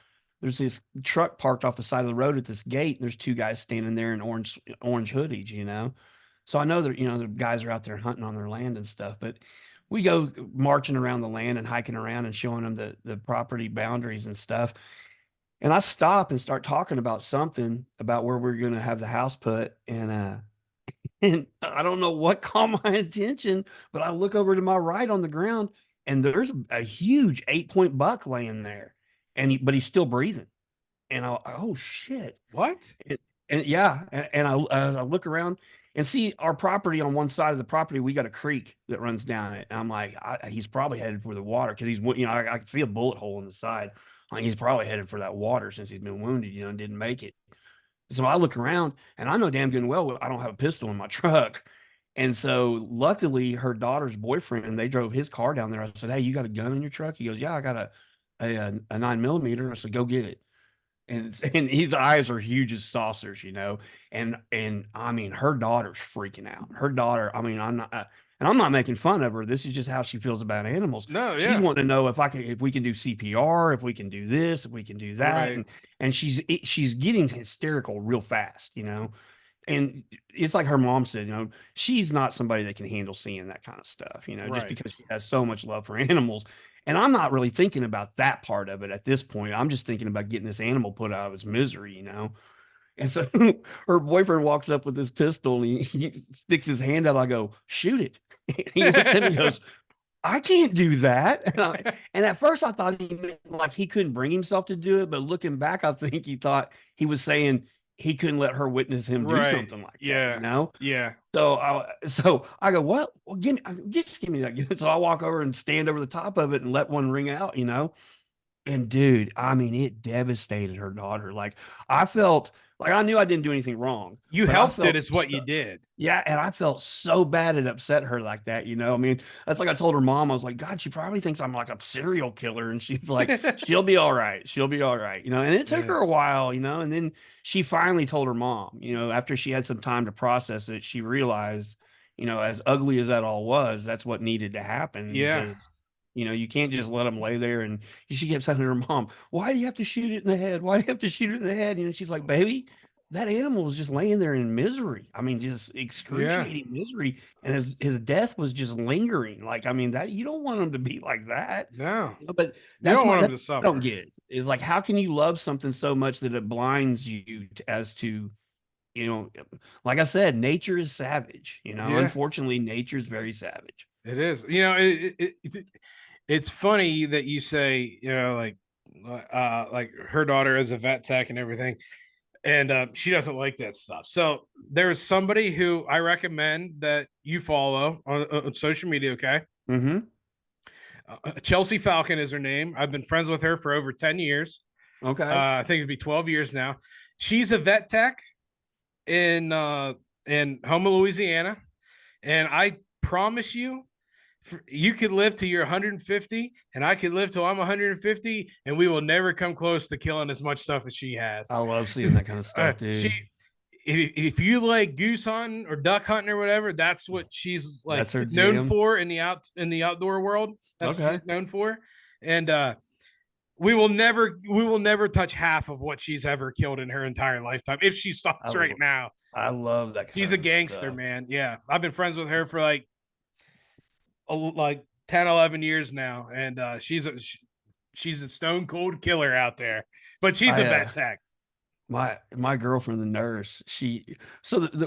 there's this truck parked off the side of the road at this gate. And there's 2 guys standing there in orange hoodies. So I know that, the guys are out there hunting on their land and stuff, but we go marching around the land and hiking around and showing them the property boundaries and stuff. And I stop and start talking about something about where we're going to have the house put. And I don't know what caught my attention, but I look over to my right on the ground, and there's a huge 8-point buck laying there, but he's still breathing. And oh shit, what? And yeah, and as I look around and see our property on one side of the property, we got a creek that runs down it. And I'm like, he's probably headed for the water because he's, I can see a bullet hole in the side. Like, he's probably headed for that water since he's been wounded, and didn't make it. So I look around, and I know damn good and well I don't have a pistol in my truck. And so luckily her daughter's boyfriend, they drove his car down there. I said, hey, you got a gun in your truck? He goes, yeah, I got a 9mm. I said, go get it. And his eyes are huge as saucers, and I mean, her daughter's freaking out. Her daughter, I mean, I'm not making fun of her. This is just how she feels about animals. No, she's wanting to know if we can do CPR, if we can do this, if we can do that. Right. And she's getting hysterical real fast, and it's like her mom said, she's not somebody that can handle seeing that kind of stuff, Right. just because she has so much love for animals. And I'm not really thinking about that part of it at this point. I'm just thinking about getting this animal put out of its misery, And so her boyfriend walks up with his pistol, and he sticks his hand out. I go, shoot it. He looks at me and goes, I can't do that. And at first I thought he meant like he couldn't bring himself to do it. But looking back, I think he thought he was saying, he couldn't let her witness him do Right. something like that, you Yeah. know? Yeah. So I go, what? Well, just give me that. So I walk over and stand over the top of it and let one ring out, you know? And dude, I mean, it devastated her daughter. Like I felt like I knew I didn't do anything wrong, You but I helped it felt is what you did. yeah, and I felt so bad it upset her like that, you know. I mean, that's like I told her mom, I was like, God, she probably thinks I'm like a serial killer. And she's like, she'll be all right. She'll be all right. You know, and it took Yeah. her a while, you know, and then she finally told her mom, you know, after she had some time to process it, she realized, you know, as ugly as that all was, that's what needed to happen Yeah. because you know, you can't just let them lay there. And she kept saying to her mom, why do you have to shoot it in the head? Why do you have to shoot it in the head? You know, she's like, baby, that animal was just laying there in misery. I mean, just Yeah. excruciating misery. And his death was just lingering. Like, I mean, that you don't want him to be like that. No. You know, but You don't want them that's to what I don't suffer. get is like, how can you love something so much that it blinds you as to, you know, like I said, nature is savage. You know, Yeah. unfortunately, nature is very savage. It is. You know, it's funny that you say, you know, like her daughter is a vet tech and everything, and she doesn't like that stuff. So there is somebody who I recommend that you follow on social media. Okay, Mm-hmm. Chelsea Falcon is her name. I've been friends with her for over 10 years. Okay. I think it'd be 12 years now. She's a vet tech in Houma, Louisiana, and I promise you, you could live to you're 150 and I could live till I'm 150 and we will never come close to killing as much stuff as she has. I love seeing that kind of stuff, She dude. if you like goose hunting or duck hunting or whatever, that's what she's like That's her known jam. for in the outdoor world. That's what Okay. she's known for. And we will never touch half of what she's ever killed in her entire lifetime if she I, stops right lo- now. I love that She's a kind of gangster, stuff. man. Yeah. I've been friends with her for like 10, 11 years now, and she's a stone cold killer out there, but she's a I vet tech. my girlfriend, the nurse,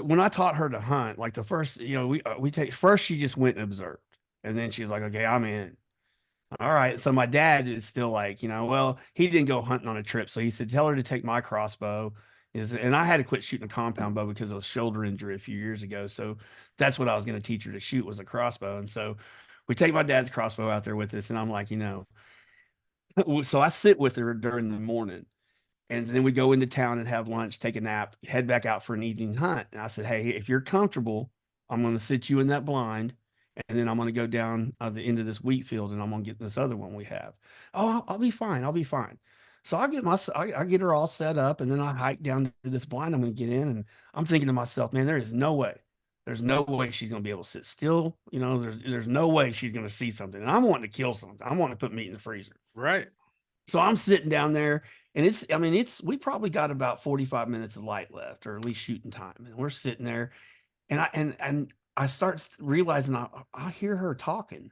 when I taught her to hunt, like the first, you know, we take first, she just went and observed, and then she's like, okay, I'm in. All right. So my dad is still like, you know, well, he didn't go hunting on a trip. So he said, tell her to take my crossbow. And I had to quit shooting a compound bow because of a shoulder injury a few years ago. So that's what I was going to teach her to shoot was a crossbow. And so we take my dad's crossbow out there with us. And I'm like, you know, so I sit with her during the morning and then we go into town and have lunch, take a nap, head back out for an evening hunt. And I said, hey, if you're comfortable, I'm going to sit you in that blind. And then I'm going to go down the end of this wheat field and I'm going to get this other one we have. Oh, I'll be fine. I'll be fine. So I get her all set up and then I hike down to this blind. I'm going to get in and I'm thinking to myself, man, there is no way. There's no way she's going to be able to sit still. You know, there's no way she's going to see something. And I'm wanting to kill something. I'm wanting to put meat in the freezer. Right. So I'm sitting down there and I mean, we probably got about 45 minutes of light left or at least shooting time. And we're sitting there and I start realizing I hear her talking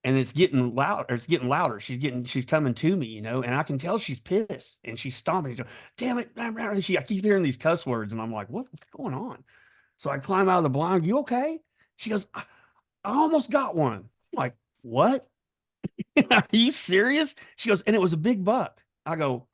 and it's getting loud or it's getting louder. She's coming to me, you know, and I can tell she's pissed and she's stomping. Damn it. And I keep hearing these cuss words and I'm like, what's going on? So I climb out of the blind. You okay? She goes, I almost got one. I'm like, what? Are you serious? She goes, and it was a big buck. I go,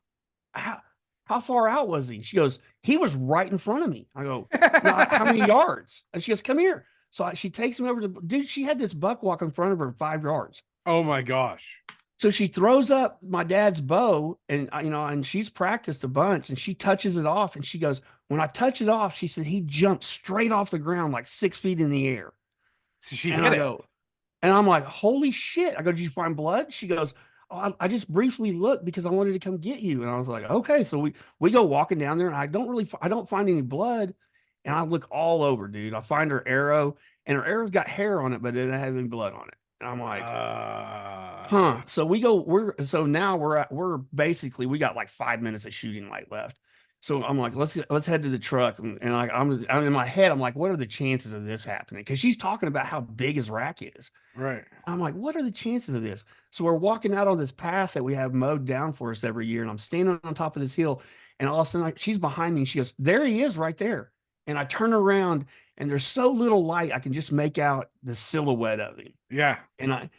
how, how far out was he? She goes, he was right in front of me. I go, well, how many yards? And she goes, come here. So she takes me over to, dude, she had this buck walk in front of her 5 yards. Oh my gosh. So she throws up my dad's bow and, you know, and she's practiced a bunch and she touches it off. And she goes, when I touch it off, she said, he jumped straight off the ground, like 6 feet in the air. So she And hit I it. go, and I'm like, holy shit. I go, did you find blood? She goes, oh, I just briefly looked because I wanted to come get you. And I was like, okay. So we go walking down there and I don't find any blood. And I look all over, dude. I find her arrow and her arrow's got hair on it, but it didn't have any blood on it. And I'm like, huh. So so now we're basically, we got like 5 minutes of shooting light left. So I'm like, let's head to the truck. And like, I'm in my head, I'm like, what are the chances of this happening? Cause she's talking about how big his rack is. right. I'm like, what are the chances of this? So we're walking out on this path that we have mowed down for us every year. And I'm standing on top of this hill. And all of a sudden, she's behind me. And she goes, there he is right there. And I turn around and there's so little light, I can just make out the silhouette of him. Yeah. And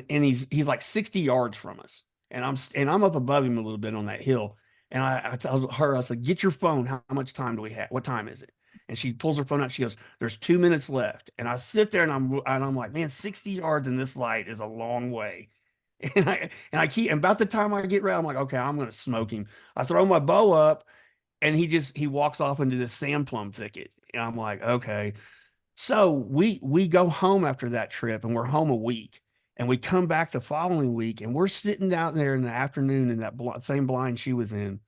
he's like 60 yards from us. And I'm up above him a little bit on that hill. And I told her, I said, get your phone. How much time do we have? What time is it? And she pulls her phone out. She goes, there's 2 minutes left. And I sit there and I'm like, man, 60 yards in this light is a long way. And I keep, and about the time I get ready, I'm like, okay, I'm going to smoke him. I throw my bow up and he walks off into this sand plum thicket. And I'm like, okay. So we go home after that trip and we're home a week. And we come back the following week and we're sitting down there in the afternoon in that same blind she was in.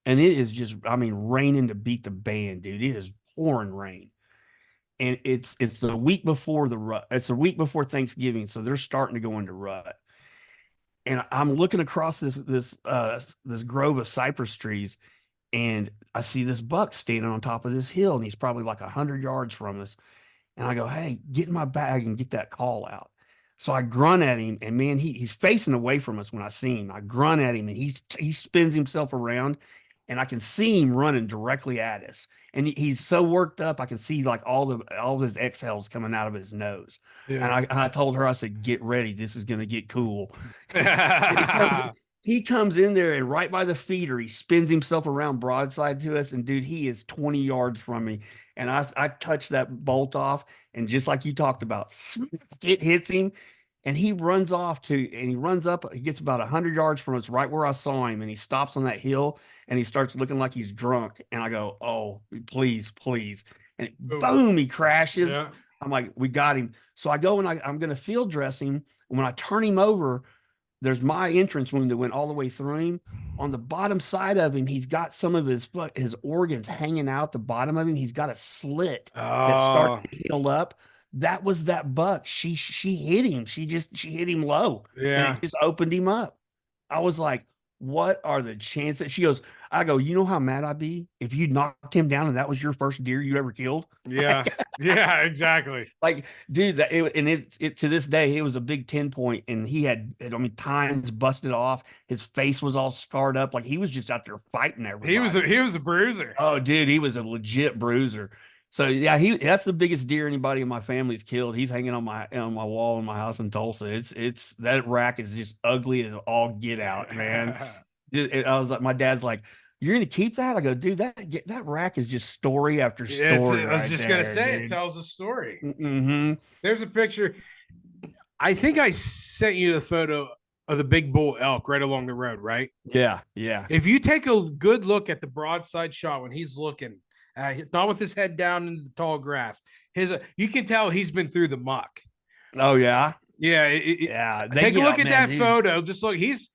And it is just, I mean, raining to beat the band, dude. It is pouring rain. And it's the week before the rut. It's a week before Thanksgiving. So they're starting to go into rut. And I'm looking across this grove of cypress trees, and I see this buck standing on top of this hill, and he's probably like 100 yards from us. And I go, hey, get in my bag and get that call out. So I grunt at him, and man, he's facing away from us when I see him. I grunt at him, and he spins himself around, and I can see him running directly at us. And he's so worked up, I can see like all of his exhales coming out of his nose. And Yeah. I told her, I said, get ready, this is gonna get cool. And he comes in there and right by the feeder, he spins himself around broadside to us. And dude, he is 20 yards from me. And I touch that bolt off, and just like you talked about, it hits him. And he runs off and he runs up, he gets about 100 yards from us, right where I saw him. And he stops on that hill and he starts looking like he's drunk. And I go, oh, please, please. And boom, he crashes. Yeah. I'm like, we got him. So I go and I'm going to field dress him. And when I turn him over, there's my entrance wound that went all the way through him. On the bottom side of him, he's got some of his organs hanging out the bottom of him. He's got a slit that Oh, started to heal up. That was that buck. She hit him. She hit him low, and yeah. it just opened him up. I was like, what are the chances? She goes, I go, you know how mad I'd be if you knocked him down and that was your first deer you ever killed? Yeah. Yeah, exactly. Like, dude, it to this day, it was a big 10 point, and he had, I mean, tines busted off. His face was all scarred up. Like he was just out there fighting everybody. He was a bruiser. Oh, dude, he was a legit bruiser. So yeah, that's the biggest deer anybody in my family's killed. He's hanging on my wall in my house in Tulsa. It's that rack is just ugly as all get out, man. I was like, my dad's like, you're gonna keep that? I go, dude, that rack is just story after story. I was just gonna say, dude. it tells a story. Mm-hmm. There's a picture. I think I sent you the photo of the big bull elk right along the road, right? Yeah, yeah. If you take a good look at the broadside shot when he's looking, not with his head down in the tall grass, you can tell he's been through the muck. Oh yeah, yeah, yeah. Take a look at that photo. Just look, he's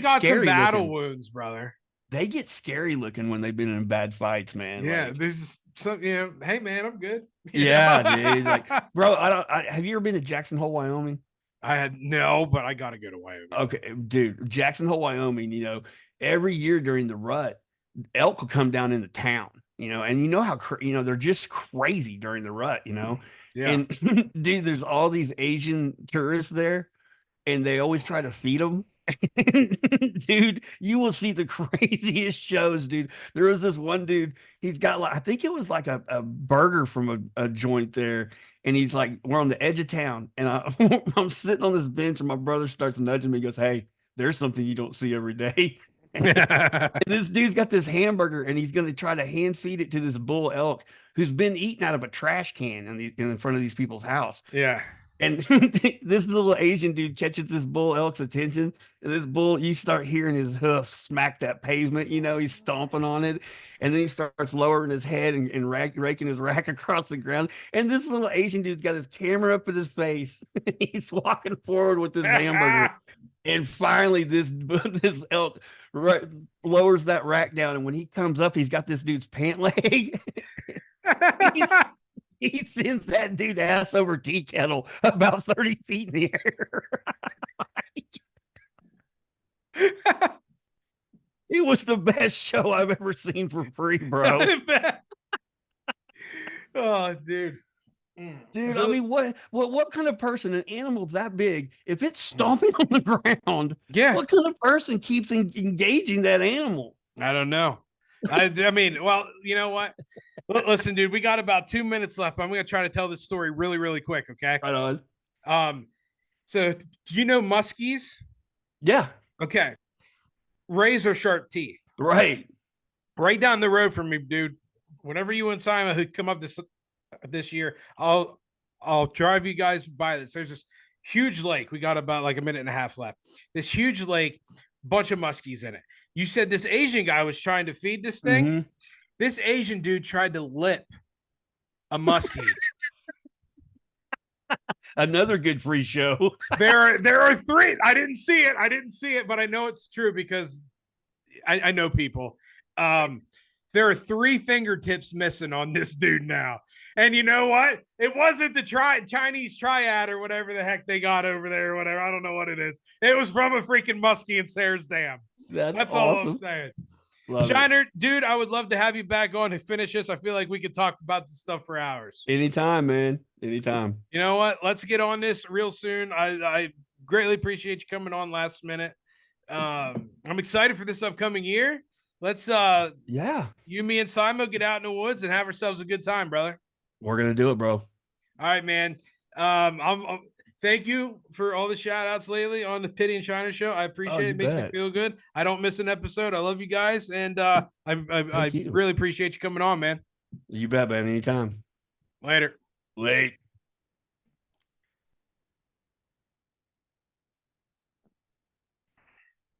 got some battle wounds, brother. They get scary looking when they've been in bad fights, man. Yeah, like, there's some, hey man, I'm good. Yeah, dude. Like, bro, have you ever been to Jackson Hole, Wyoming? I had no, but I gotta go to Wyoming. Okay, dude, Jackson Hole, Wyoming, every year during the rut, elk will come down into town, and you know how, they're just crazy during the rut, Yeah. And dude, there's all these Asian tourists there, and they always try to feed them. Dude, you will see the craziest shows, dude. There was this one dude, he's got like, I think it was like a burger from a joint there. And he's like, we're on the edge of town. And I'm sitting on this bench, and my brother starts nudging me. He goes, hey, there's something you don't see every day. And this dude's got this hamburger, and he's going to try to hand feed it to this bull elk who's been eaten out of a trash can in front of these people's house. Yeah. And this little Asian dude catches this bull elk's attention, and this bull, you start hearing his hoof smack that pavement, he's stomping on it. And then he starts lowering his head and raking his rack across the ground. And this little Asian dude's got his camera up at his face. He's walking forward with this hamburger. And finally, this elk lowers that rack down. And when he comes up, he's got this dude's pant leg. He sends that dude ass over tea kettle about 30 feet in the air. It was the best show I've ever seen for free, bro. Oh, dude. Dude, I mean, what kind of person, an animal that big, if it's stomping on the ground, what kind of person keeps engaging that animal? I don't know. I mean, well, you know what? Listen, dude, we got about 2 minutes left. I'm going to try to tell this story really, really quick. Okay. Right on. So do you know muskies? Yeah. Okay. Razor sharp teeth. Right. Right down the road from me, dude. Whenever you and Simon who come up this year, I'll drive you guys by this. There's this huge lake. We got about like a minute and a half left. This huge lake, bunch of muskies in it. You said this Asian guy was trying to feed this thing. Mhm. This Asian dude tried to lip a muskie. Another good free show. There are three. I didn't see it, but I know it's true because I know people. There are 3 fingertips missing on this dude now. And you know what? It wasn't the Chinese triad or whatever the heck they got over there or whatever. I don't know what it is. It was from a freaking muskie in Sayers Dam. That's all I'm saying. Love Shiner, dude, I would love to have you back on to finish this. I feel like we could talk about this stuff for hours. Anytime, man. Anytime. You know what? Let's get on this real soon. I greatly appreciate you coming on last minute. I'm excited for this upcoming year. Let's you, me, and Simon get out in the woods and have ourselves a good time, brother. We're gonna do it, bro. All right, man. Thank you for all the shout outs lately on the Tiddy and Shiner show. I appreciate it. It makes me feel good. I don't miss an episode. I love you guys, and I really appreciate you coming on, man. You bet, man. Anytime. Later. Late.